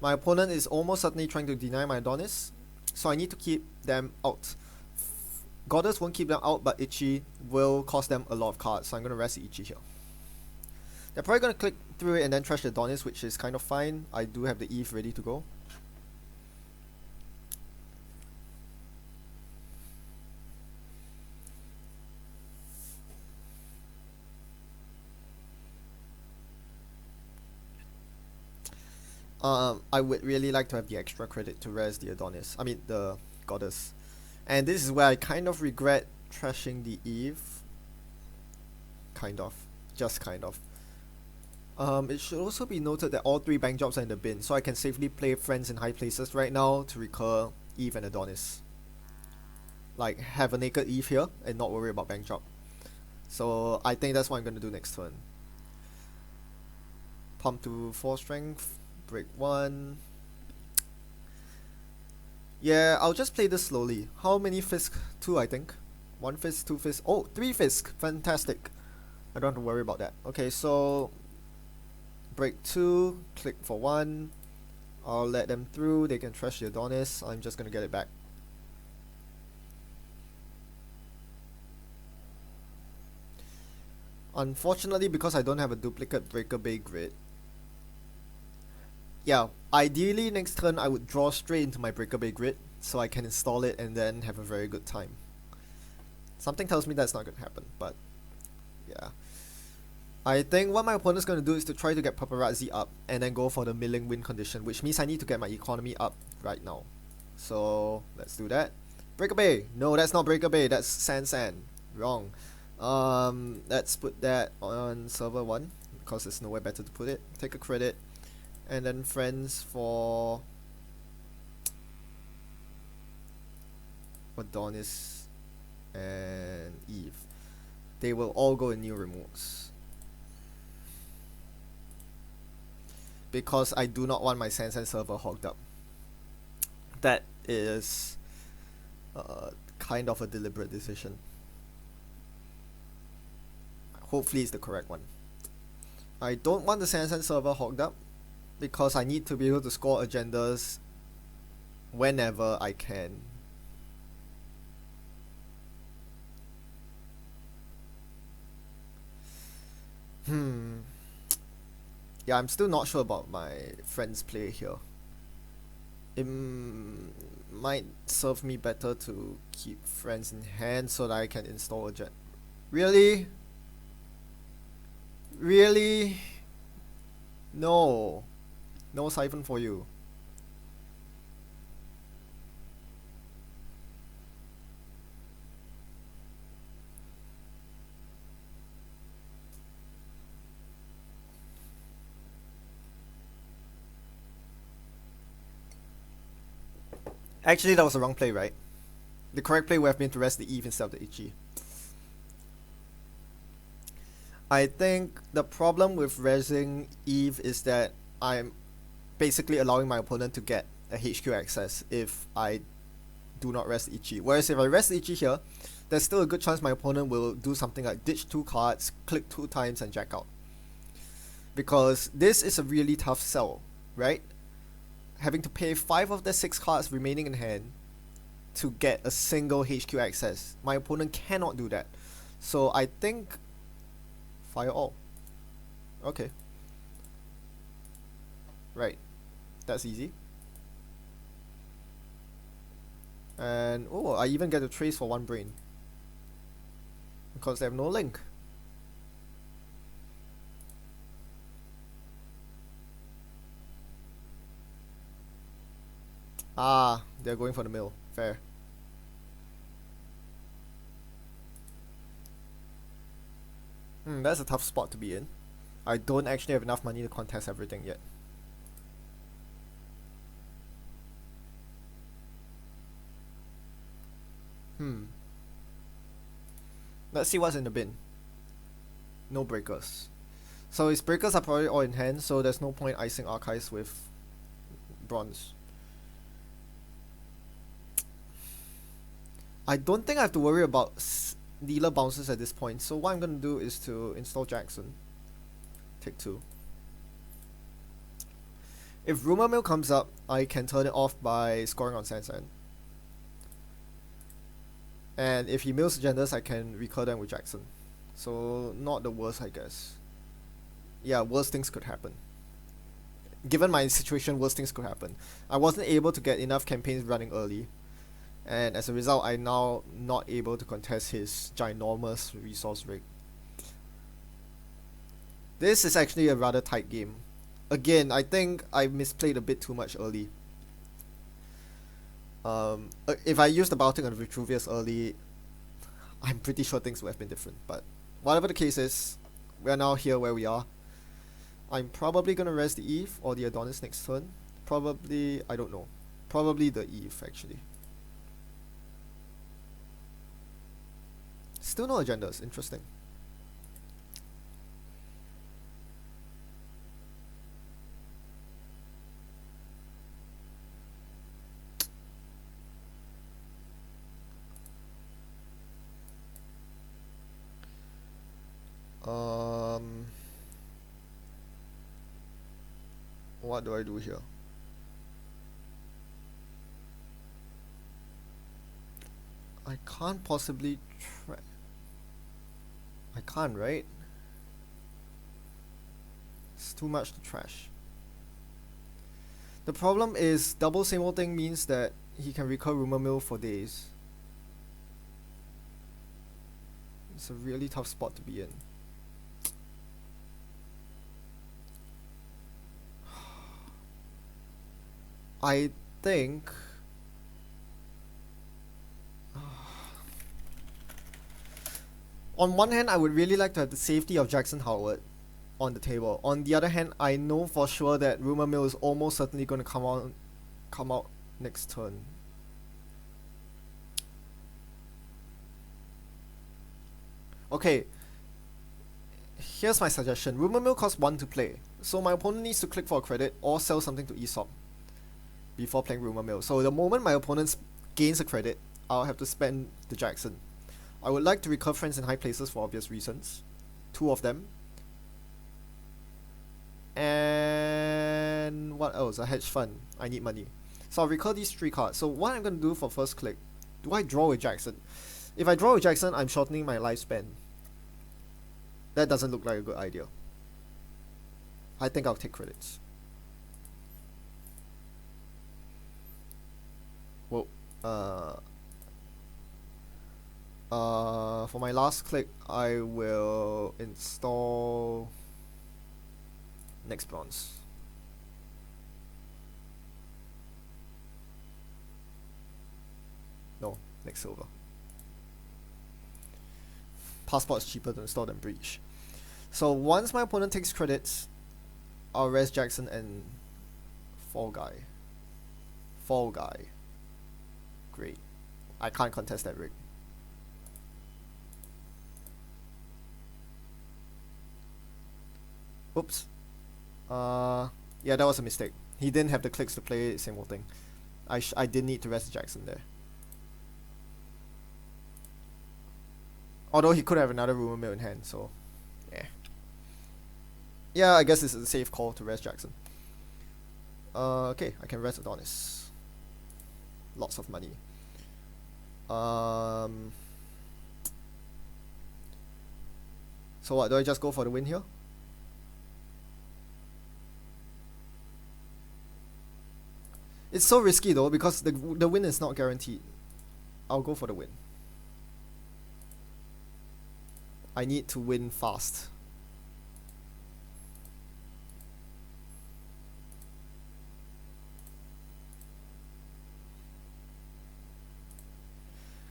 My opponent is almost certainly trying to deny my Adonis, so I need to keep them out. Goddess won't keep them out, but Ichi will cost them a lot of cards, so I'm going to rest the Ichi here. They're probably going to click through it and then trash the Adonis, which is kind of fine. I do have the Eve ready to go. I would really like to have the extra credit to res the Adonis. I mean, the Goddess. And this is where I kind of regret trashing the Eve. Kind of. Just kind of. It should also be noted that all 3 bank jobs are in the bin, so I can safely play friends in high places right now to recur Eve and Adonis. Like, have a naked Eve here and not worry about bank job. So I think that's what I'm going to do next turn. Pump to 4 strength. Break 1. Yeah, I'll just play this slowly. How many Fisk? 2, I think. 1 Fisk, 2 Fisk. Oh, 3 Fisk. Fantastic. I don't have to worry about that. Okay, so break 2, click for 1. I'll let them through. They can trash the Adonis. I'm just gonna get it back. Unfortunately, because I don't have a duplicate Breaker Bay grid. Yeah, ideally next turn I would draw straight into my Breaker Bay grid so I can install it and then have a very good time. Something tells me that's not going to happen, but yeah. I think what my opponent's going to do is to try to get Paparazzi up and then go for the milling win condition, which means I need to get my economy up right now. So let's do that. Breaker Bay! No, that's not Breaker Bay, that's San. Wrong. Let's put that on server 1 because there's nowhere better to put it. Take a credit. And then friends for Adonis and Eve. They will all go in new remotes. because I do not want my Sands End server hogged up. That is kind of a deliberate decision. Hopefully it's the correct one. I don't want the Sands End server hogged up because I need to be able to score agendas whenever I can. Yeah, I'm still not sure about my friend's play here. It might serve me better to keep friends in hand so that I can install a jet. Really? Really? No. No siphon for you. Actually, that was the wrong play, right? The correct play would have been to rest the Eve instead of the HG. I think the problem with resing Eve is that I'm basically allowing my opponent to get a HQ access if I do not rest HG. Whereas if I rest HG here, there's still a good chance my opponent will do something like ditch 2 cards, click 2 times and jack out. Because this is a really tough sell, right? Having to pay 5 of the 6 cards remaining in hand to get a single HQ access. My opponent cannot do that. So I think fire all. Okay. Right. That's easy. And oh, I even get a trace for 1 brain. Because they have no link. Ah, they're going for the mill. Fair. That's a tough spot to be in. I don't actually have enough money to contest everything yet. Let's see what's in the bin. No breakers. So his breakers are probably all in hand, so there's no point icing archives with bronze. I don't think I have to worry about dealer bounces at this point, so what I'm gonna do is to install Jackson. Take 2. If Rumor Mill comes up, I can turn it off by scoring on Sands End. And if he mills agendas, I can recur them with Jackson. So not the worst, I guess. Yeah, worse things could happen. Given my situation, worse things could happen. I wasn't able to get enough campaigns running early. And as a result, I'm now not able to contest his ginormous resource rig. This is actually a rather tight game. Again, I think I misplayed a bit too much early. If I used the Baltic on Vitruvius early, I'm pretty sure things would have been different. But whatever the case is, we are now here where we are. I'm probably gonna res the Eve or the Adonis next turn. Probably, I don't know. Probably the Eve, actually. Still no agendas, interesting. What do I do here? I can't possibly I can't, right? It's too much to trash. The problem is double same old thing means that he can recur Rumor Mill for days. It's a really tough spot to be in. I think on one hand, I would really like to have the safety of Jackson Howard on the table. On the other hand, I know for sure that Rumor Mill is almost certainly going to come out next turn. Okay. Here's my suggestion. Rumor Mill costs 1 to play, so my opponent needs to click for a credit or sell something to Aesop before playing Rumor Mill. So the moment my opponent gains a credit, I'll have to spend the Jackson. I would like to recur friends in high places for obvious reasons. 2 of them. And what else? A hedge fund. I need money. So I'll recur these 3 cards. So what I'm going to do for first click, do I draw with Jackson? If I draw with Jackson, I'm shortening my lifespan. That doesn't look like a good idea. I think I'll take credits. Whoa. For my last click, I will install next bronze. No, next silver. Passport is cheaper to install than breach. So once my opponent takes credits, I'll rest Jackson and Fall Guy. Fall Guy. Great. I can't contest that rig. Oops. Yeah, that was a mistake. He didn't have the clicks to play same old thing. I did need to rest Jackson there. Although he could have another Rumor Mill in hand, so yeah. Yeah, I guess this is a safe call to rest Jackson. Okay, I can rest Adonis. Lots of money. So what, do I just go for the win here? It's so risky though, because the win is not guaranteed. I'll go for the win. I need to win fast.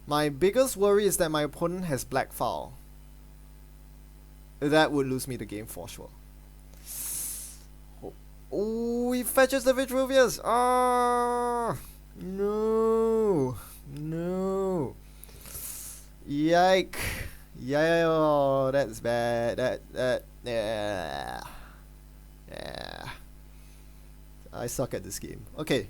My biggest worry is that my opponent has Black Foul. That would lose me the game for sure. Oh, he fetches the Vitruvius! Ah, no, no. Yike. Yeah, oh, that's bad. Yeah. I suck at this game. Okay.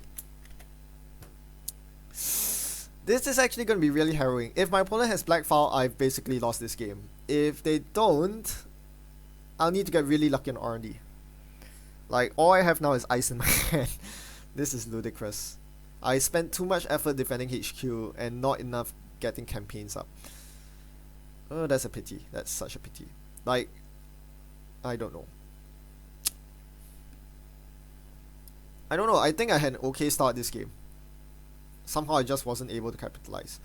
This is actually going to be really harrowing. If my opponent has Black Foul, I've basically lost this game. If they don't, I'll need to get really lucky on R&D. Like, all I have now is ice in my hand. This is ludicrous. I spent too much effort defending HQ and not enough getting campaigns up. Oh, that's a pity. That's such a pity. Like, I don't know. I think I had an okay start this game. Somehow I just wasn't able to capitalize.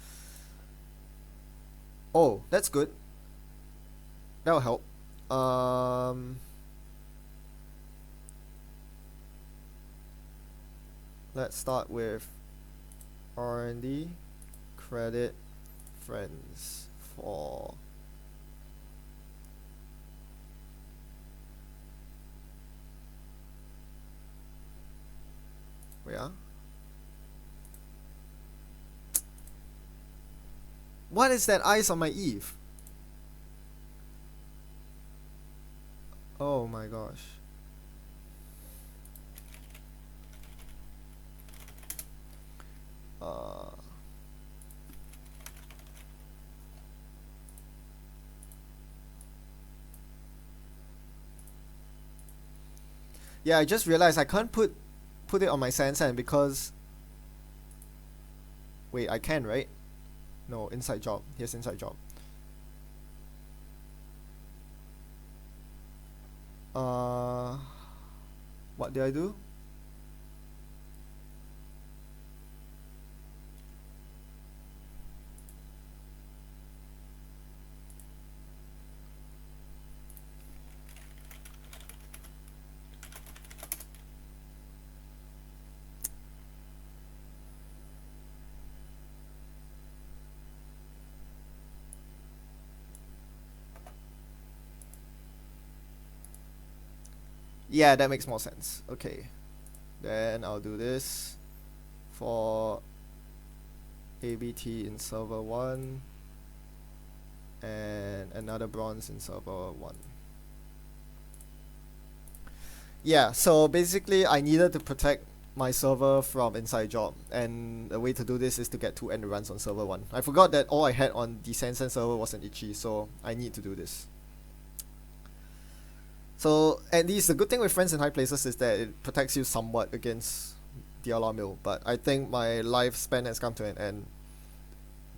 Oh, that's good. That'll help. Let's start with R&D, credit, friends for where? What is that ice on my Eve? Oh my gosh. Yeah, I just realized I can't put it on my Sand because wait, I can, right? No, inside job. Here's inside job. What did I do? Yeah, that makes more sense. Okay. Then I'll do this for ABT in server 1 and another bronze in server 1. Yeah, so basically I needed to protect my server from inside job, and the way to do this is to get 2 end runs on server 1. I forgot that all I had on the Sansan server was an Ichi, so I need to do this. So at least the good thing with friends in high places is that it protects you somewhat against DLR mill, but I think my lifespan has come to an end.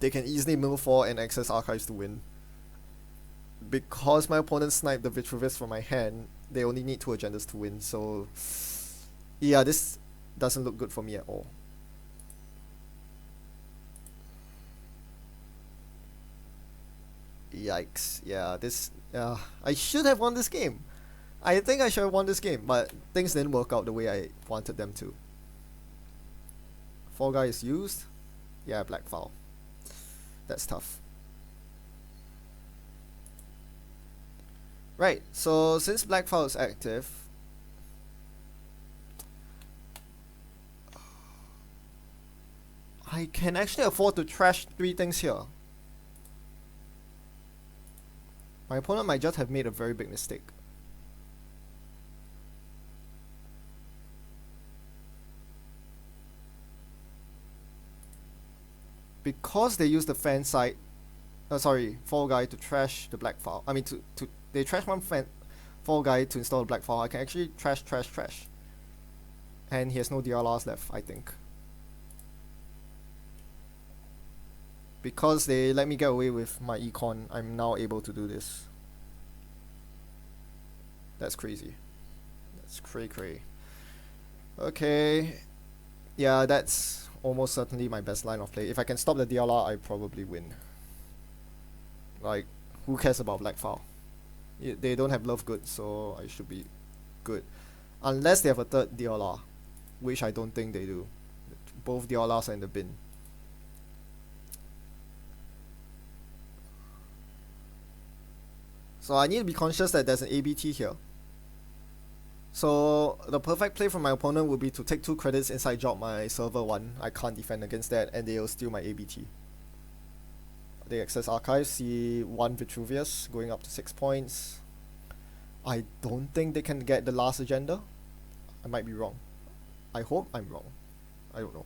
They can easily mill 4 and access archives to win. Because my opponent sniped the Vitruvius from my hand, they only need 2 agendas to win, so yeah, this doesn't look good for me at all. Yikes. Yeah, this I should have won this game. I think I should have won this game, but things didn't work out the way I wanted them to. Fall Guy is used. Yeah, Black Foul. That's tough. Right, so since Black Foul is active, I can actually afford to trash 3 things here. My opponent might just have made a very big mistake. Because they use the fan side, Fall Guy to trash the Black Foul. I mean, they trash one Fall Guy to install the Black Foul. I can actually trash. And he has no DLRs left, I think. Because they let me get away with my econ, I'm now able to do this. That's crazy. That's cray. Okay. Yeah, that's almost certainly my best line of play. If I can stop the DLR, I probably win. Like, who cares about Black Foul? They don't have love good, so I should be good. Unless they have a third DLR, which I don't think they do. Both DLRs are in the bin. So I need to be conscious that there's an ABT here. So the perfect play from my opponent would be to take 2 credits inside job my server 1. I can't defend against that, and they'll steal my ABT. They access archives, see 1 Vitruvius going up to 6 points. I don't think they can get the last agenda. I might be wrong. I hope I'm wrong. I don't know.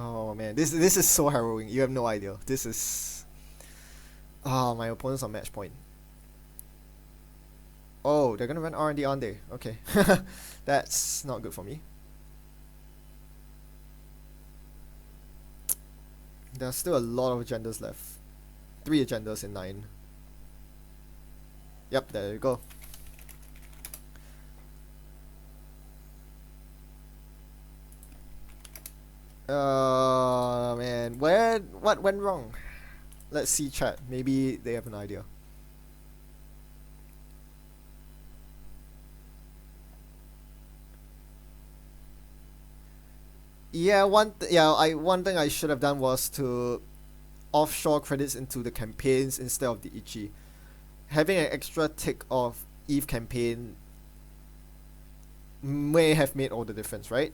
Oh man, this is so harrowing. You have no idea. This is my opponent's on match point. Oh, they're gonna run R&D, aren't they? Okay. That's not good for me. There's still a lot of agendas left. 3 agendas in 9. Yep, there you go. Man, what went wrong? Let's see chat. Maybe they have an idea. Yeah, one thing I should have done was to offshore credits into the campaigns instead of the Ichi. Having an extra tick of Eve campaign may have made all the difference, right?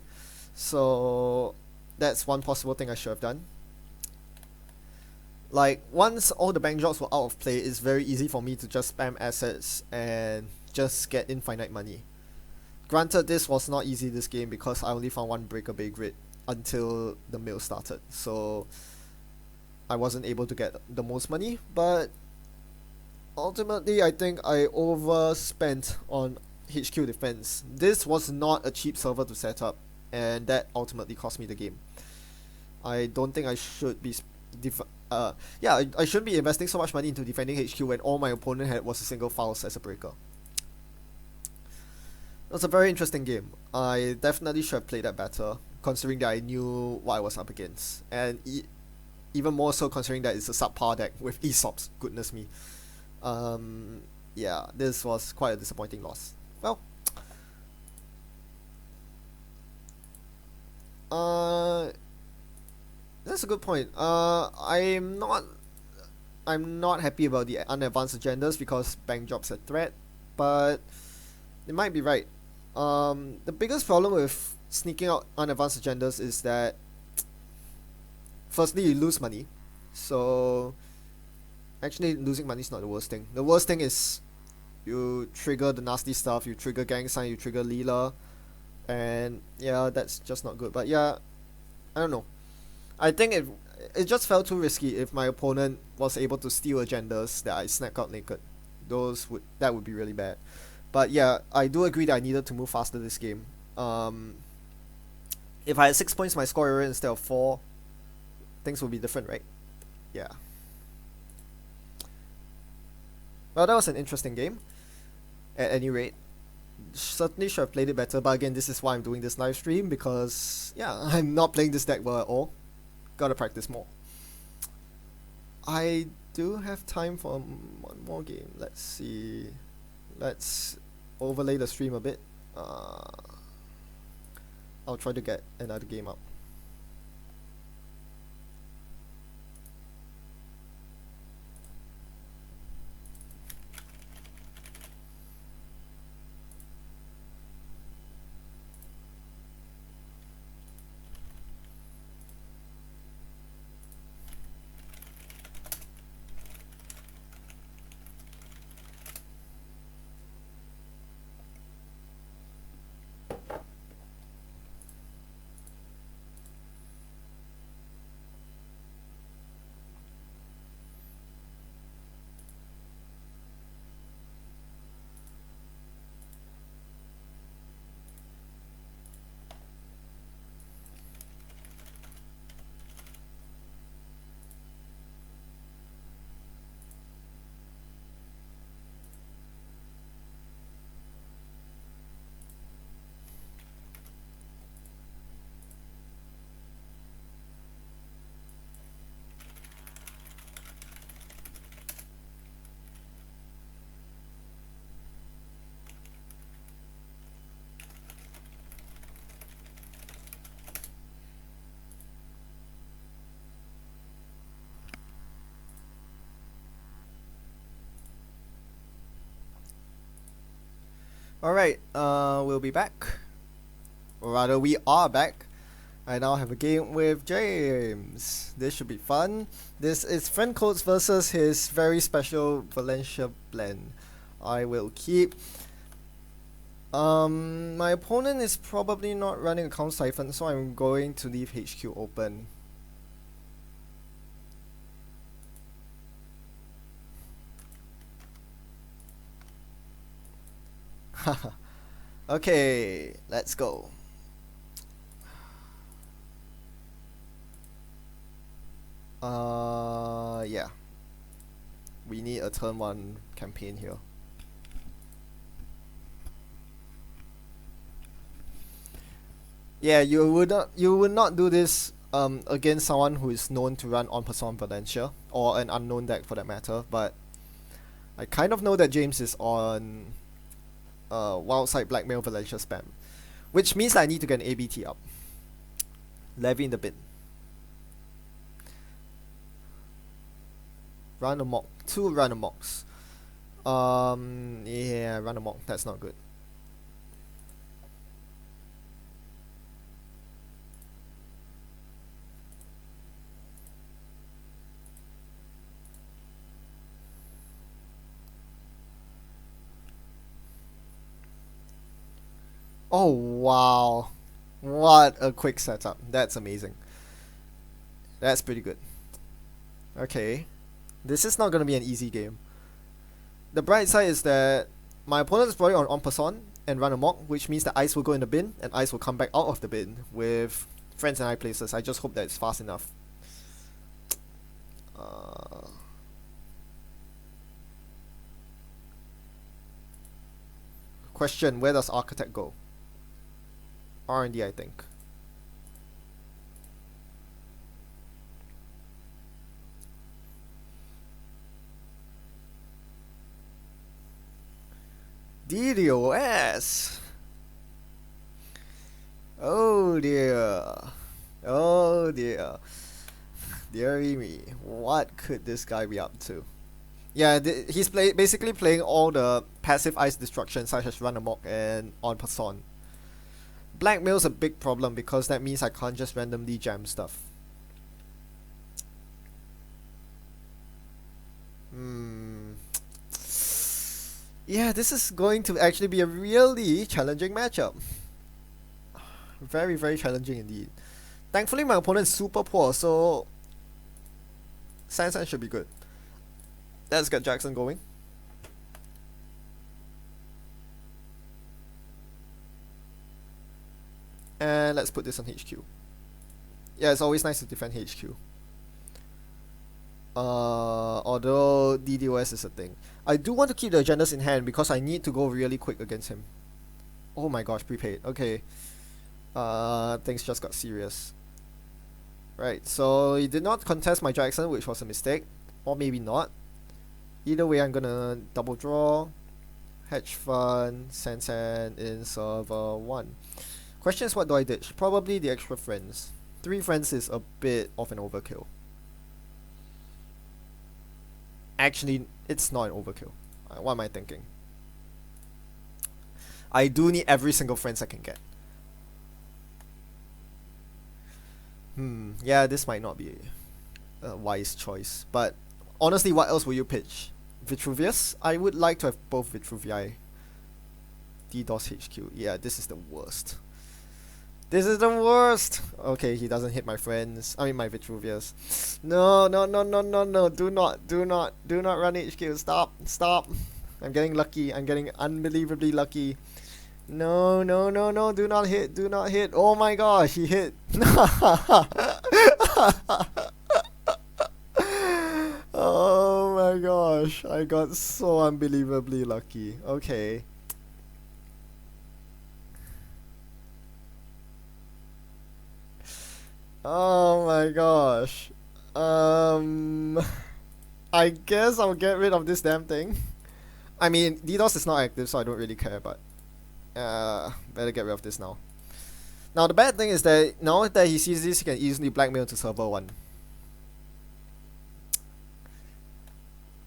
So that's one possible thing I should have done. Like, once all the bank jobs were out of play, it's very easy for me to just spam assets and just get infinite money. Granted, this was not easy this game because I only found 1 Breaker Bay grid until the mill started, so I wasn't able to get the most money, but ultimately I think I overspent on HQ defense. This was not a cheap server to set up, and that ultimately cost me the game. I don't think I should be I shouldn't be investing so much money into defending HQ when all my opponent had was a single Faust as a breaker. It was a very interesting game. I definitely should have played that better, considering that I knew what I was up against, and even more so considering that it's a subpar deck with Aesop's. Goodness me. Yeah, this was quite a disappointing loss. Well, that's a good point. I'm not happy about the unadvanced agendas because bank job's a threat, but they might be right. The biggest problem with sneaking out unadvanced agendas is that firstly you lose money, so Actually, losing money is not the worst thing. The worst thing is you trigger the nasty stuff, you trigger Gang Sign, you trigger Leela, and yeah, that's just not good. But yeah, I don't know. I think it just felt too risky if my opponent was able to steal agendas that I snack out naked. That would be really bad. But yeah, I do agree that I needed to move faster this game. If I had 6 points my score area instead of 4, things would be different, right? Yeah. Well, that was an interesting game. At any rate, certainly should have played it better. But again, this is why I'm doing this live stream, because yeah, I'm not playing this deck well at all. Gotta practice more. I do have time for one more game. Let's see. Let's overlay the stream a bit. I'll try to get another game up. Alright, we'll be back. Or rather, we are back. I now have a game with James. This should be fun. This is Friendcoats versus his very special Valencia blend. I will keep. My opponent is probably not running a count siphon, so I'm going to leave HQ open. Okay, let's go. Yeah. We need a turn 1 campaign here. Yeah, you would not do this against someone who is known to run on person Valencia, or an unknown deck for that matter, but I kind of know that James is on Wildside Blackmail Valencia spam, which means I need to get an ABT up. Levy in the bin. Run amok. 2 run amoks. Yeah, run amok. That's not good. Oh wow. What a quick setup. That's amazing. That's pretty good. Okay. This is not going to be an easy game. The bright side is that my opponent is probably on person and run amok, which means that ice will go in the bin and ice will come back out of the bin with friends and I places. I just hope that it's fast enough. Question, where does Architect go? R&D, I think. DDoS. Oh dear. Oh dear. Deary me. What could this guy be up to? Yeah, he's basically playing all the passive ice destruction such as run amok and on person. Blackmail's a big problem because that means I can't just randomly jam stuff. Hmm. Yeah, this is going to actually be a really challenging matchup. Very, very challenging indeed. Thankfully, my opponent is super poor, so Sansan should be good. Let's get Jackson going. And let's put this on HQ. Yeah, it's always nice to defend HQ. Although DDoS is a thing. I do want to keep the agendas in hand because I need to go really quick against him. Oh my gosh, prepaid. Okay. Things just got serious. Right, so he did not contest my Jackson, which was a mistake. Or maybe not. Either way, I'm gonna double draw. Hedge Fund, Sansan in server 1. Question is, what do I ditch? Probably the extra friends. 3 friends is a bit of an overkill. Actually, it's not an overkill. What am I thinking? I do need every single friends I can get. Yeah, this might not be a wise choice. But honestly, what else will you pitch? Vitruvius? I would like to have both Vitruvii. DDoS HQ. Yeah, this is the worst. This is the worst! Okay, he doesn't hit my friends. I mean my Vitruvius. No, no, no, no, no, no. Do not run HQ. Stop. I'm getting lucky. I'm getting unbelievably lucky. No, no, no, no. Do not hit. Oh my gosh, he hit. Oh my gosh, I got so unbelievably lucky. Okay. Oh my gosh. I guess I'll get rid of this damn thing. I mean, DDoS is not active, so I don't really care, but better get rid of this now. Now the bad thing is that now that he sees this, he can easily blackmail to server 1.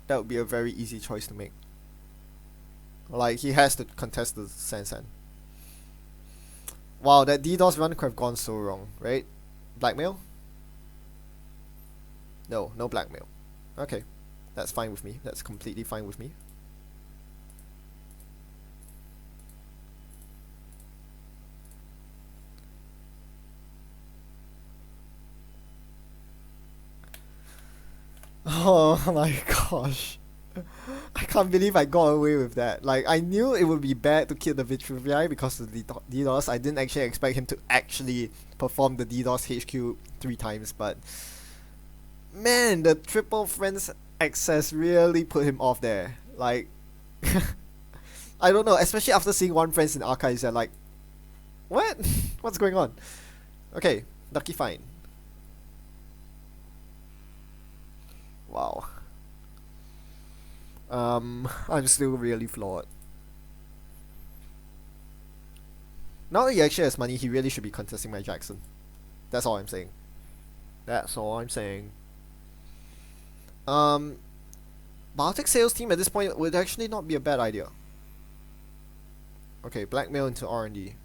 That would be a very easy choice to make. Like, he has to contest the Sansan. Wow, that DDoS run could have gone so wrong, right? Blackmail? No, no blackmail. Okay, that's fine with me. That's completely fine with me. Oh my gosh. I can't believe I got away with that. Like, I knew it would be bad to kill the Vitruvii because of the DDoS. I didn't actually expect him to actually perform the DDoS HQ 3 times, but man, the triple friends access really put him off there. Like, I don't know, especially after seeing one friends in archives, they're like, what? What's going on? Okay, lucky fine. Wow. I'm still really flawed. Now that he actually has money, he really should be contesting my Jackson. That's all I'm saying. That's all I'm saying. Baltic sales team at this point would actually not be a bad idea. Okay, blackmail into R&D.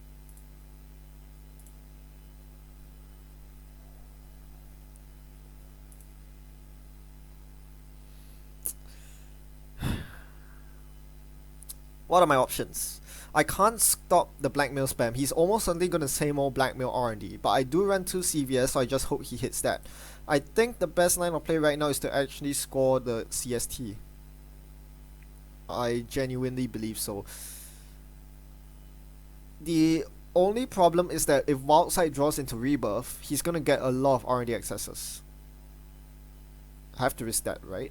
What are my options? I can't stop the blackmail spam. He's almost certainly gonna say more blackmail R&D, but I do run 2 CVS, so I just hope he hits that. I think the best line of play right now is to actually score the CST. I genuinely believe so. The only problem is that if Wildside draws into Rebirth, he's gonna get a lot of R&D accesses. I have to risk that, right?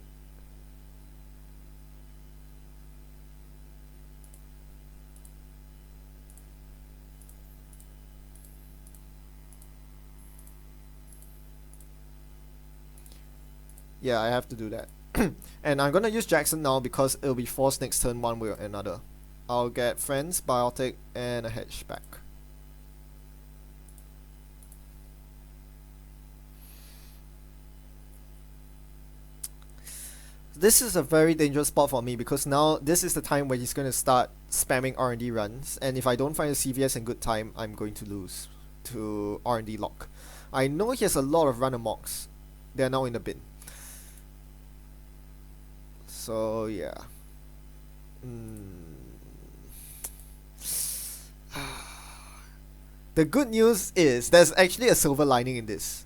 Yeah, I have to do that. And I'm gonna use Jackson now because it'll be forced next turn one way or another. I'll get Friends, Biotic, and a Hatchback. This is a very dangerous spot for me because now this is the time where he's gonna start spamming R&D runs, and if I don't find a CVS in good time, I'm going to lose to R&D lock. I know he has a lot of run amoks. They're now in the bin. So yeah. The good news is there's actually a silver lining in this.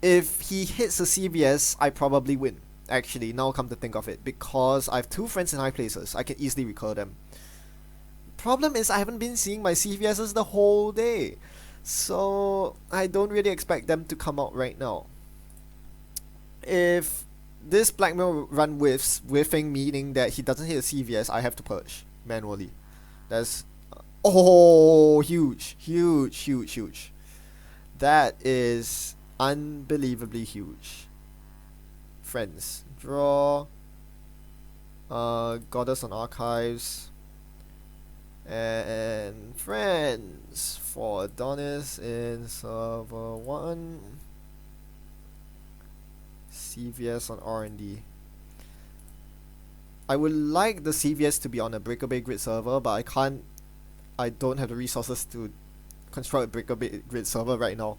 If he hits a CVS, I probably win. Actually, now come to think of it, because I have two friends in high places, I can easily recur them. Problem is I haven't been seeing my CVSs the whole day, so I don't really expect them to come out right now. If this blackmail run whiffing meaning that he doesn't hit a CVS, I have to purge manually. That's oh, huge, huge, huge, huge. That is unbelievably huge. Friends, draw. Goddess on archives. And friends for Adonis in server 1. CVS on R&D. I would like the CVS to be on a breakaway grid server, but I don't have the resources to construct a breakaway grid server right now.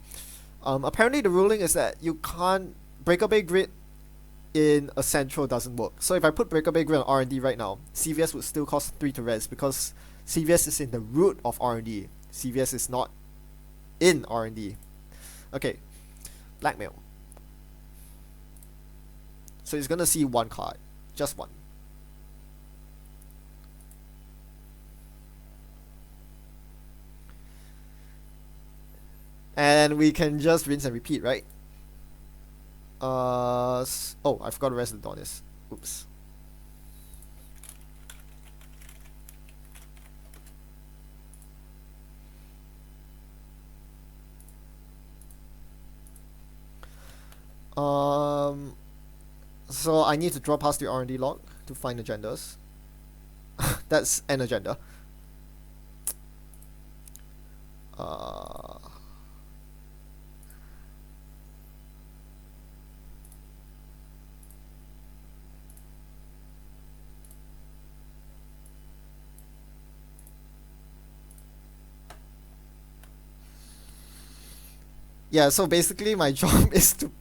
Apparently the ruling is that you can't breakaway grid in a central doesn't work. So if I put breakaway grid on R&D right now, CVS would still cost 3 to res because CVS is in the root of R&D. CVS is not in R&D. Okay, blackmail. So he's gonna see one card, just one. And we can just rinse and repeat, right? Oh, I forgot to rest the Adonis. Oops. So I need to draw past the R&D log to find agendas. That's an agenda. Yeah, so basically my job is to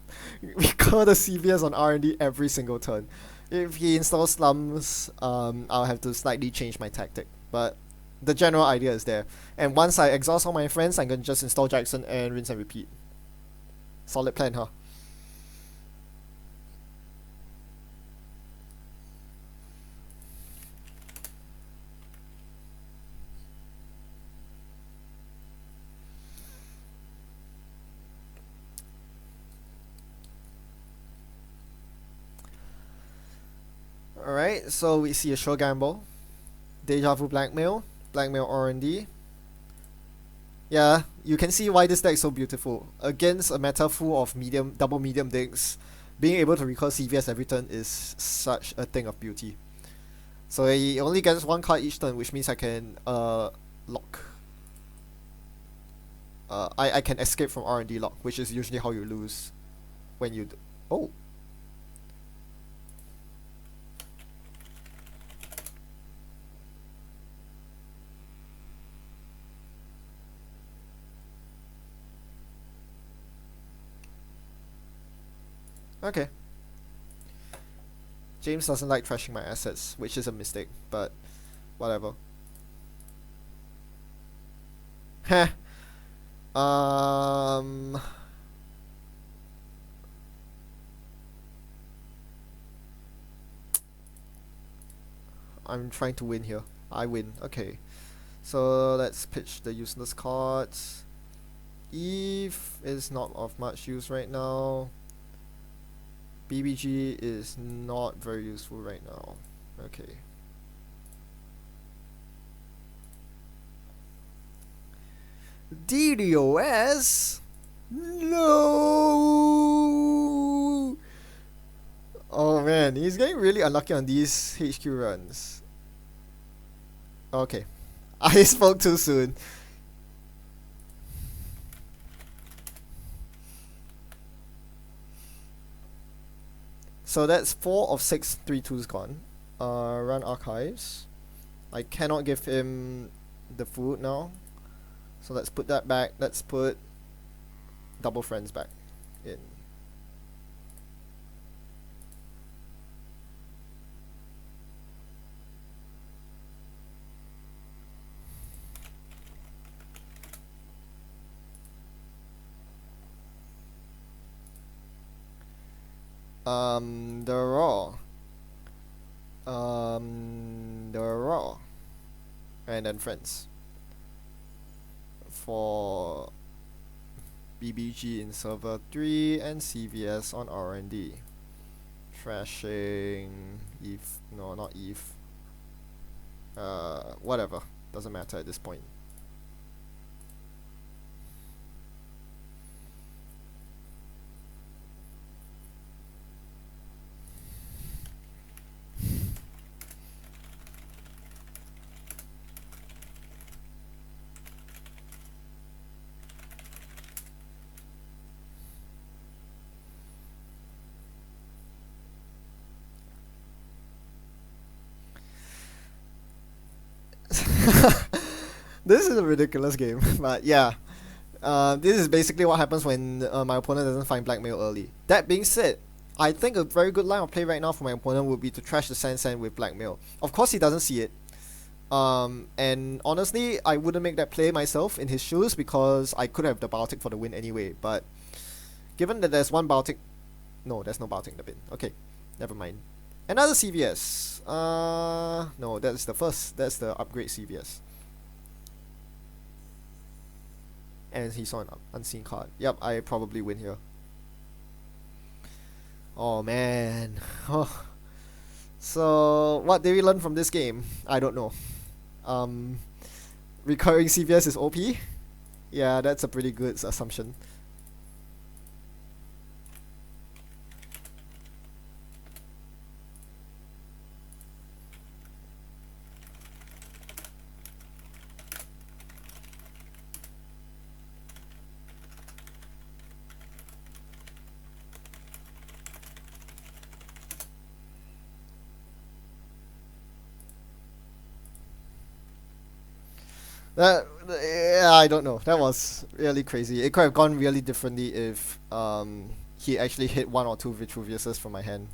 recur the CVS on R&D every single turn. If he installs slums, I'll have to slightly change my tactic. But the general idea is there. And once I exhaust all my friends, I'm gonna just install Jackson and rinse and repeat. Solid plan, huh? Alright, so we see a sure gamble. Deja vu blackmail. Blackmail R&D. Yeah, you can see why this deck is so beautiful. Against a meta full of double medium decks, being able to recur CVS every turn is such a thing of beauty. So he only gets one card each turn, which means I can lock. I can escape from R&D lock, which is usually how you lose when you oh. Okay. James doesn't like trashing my assets, which is a mistake, but whatever. Heh. I'm trying to win here. I win. Okay. So let's pitch the useless cards. Eve is not of much use right now. BBG is not very useful right now. Okay. DDoS? No! Oh man, he's getting really unlucky on these HQ runs. Okay. I spoke too soon. So that's 4 of 6 3-2s gone. Run archives. I cannot give him the food now. So let's put that back. Let's put double friends back in. The raw. The raw. And then friends. For BBG in server 3 and CVS on R&D. Trashing Eve. No, not Eve. Whatever. Doesn't matter at this point. This is a ridiculous game, but yeah. This is basically what happens when my opponent doesn't find blackmail early. That being said, I think a very good line of play right now for my opponent would be to trash the Sand with blackmail. Of course he doesn't see it. And honestly, I wouldn't make that play myself in his shoes because I could have the Baltic for the win anyway. But given that there's one Baltic... No, there's no Baltic in the bin. Okay, never mind. Another CVS. No, that's the first. That's the upgrade CVS. And he saw an unseen card. Yep, I probably win here. Oh man. So what did we learn from this game? I don't know. Recurring CVS is OP? Yeah, that's a pretty good assumption. Yeah, I don't know. That was really crazy. It could have gone really differently if he actually hit one or two Vitruviuses from my hand.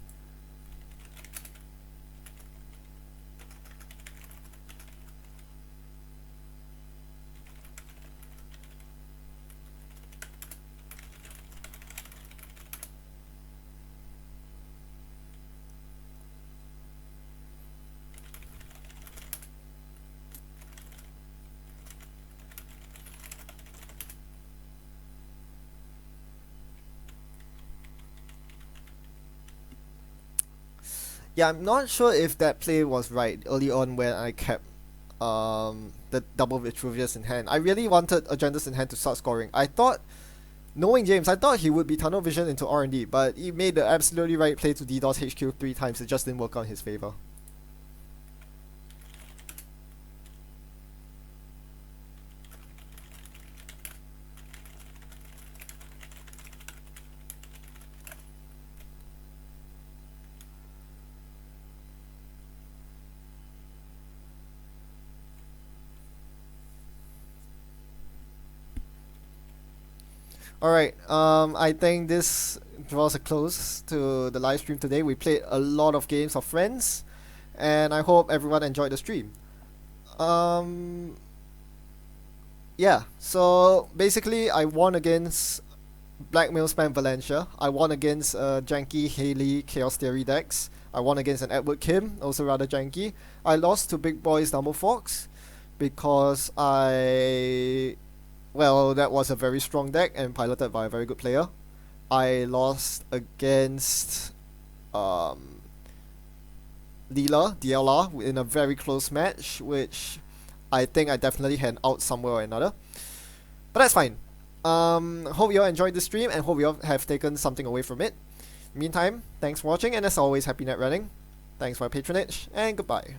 Yeah, I'm not sure if that play was right early on when I kept the double Vitruvius in hand. I really wanted Agendas in hand to start scoring. I thought, knowing James, I thought he would be tunnel vision into R&D, but he made the absolutely right play to DDoS HQ 3 times. It just didn't work out in his favor. Alright, I think this draws a close to the live stream today. We played a lot of games of Friends, and I hope everyone enjoyed the stream. Yeah, so basically I won against Blackmail Spam Valencia. I won against janky Hayley Chaos Theory decks. I won against an Edward Kim, also rather janky. I lost to Big Boys Dumbleforks because well, that was a very strong deck and piloted by a very good player. I lost against Leela, DLR, in a very close match, which I think I definitely had out somewhere or another. But that's fine. Hope you all enjoyed the stream and hope you all have taken something away from it. Meantime, thanks for watching, and as always, happy net running. Thanks for your patronage, and goodbye.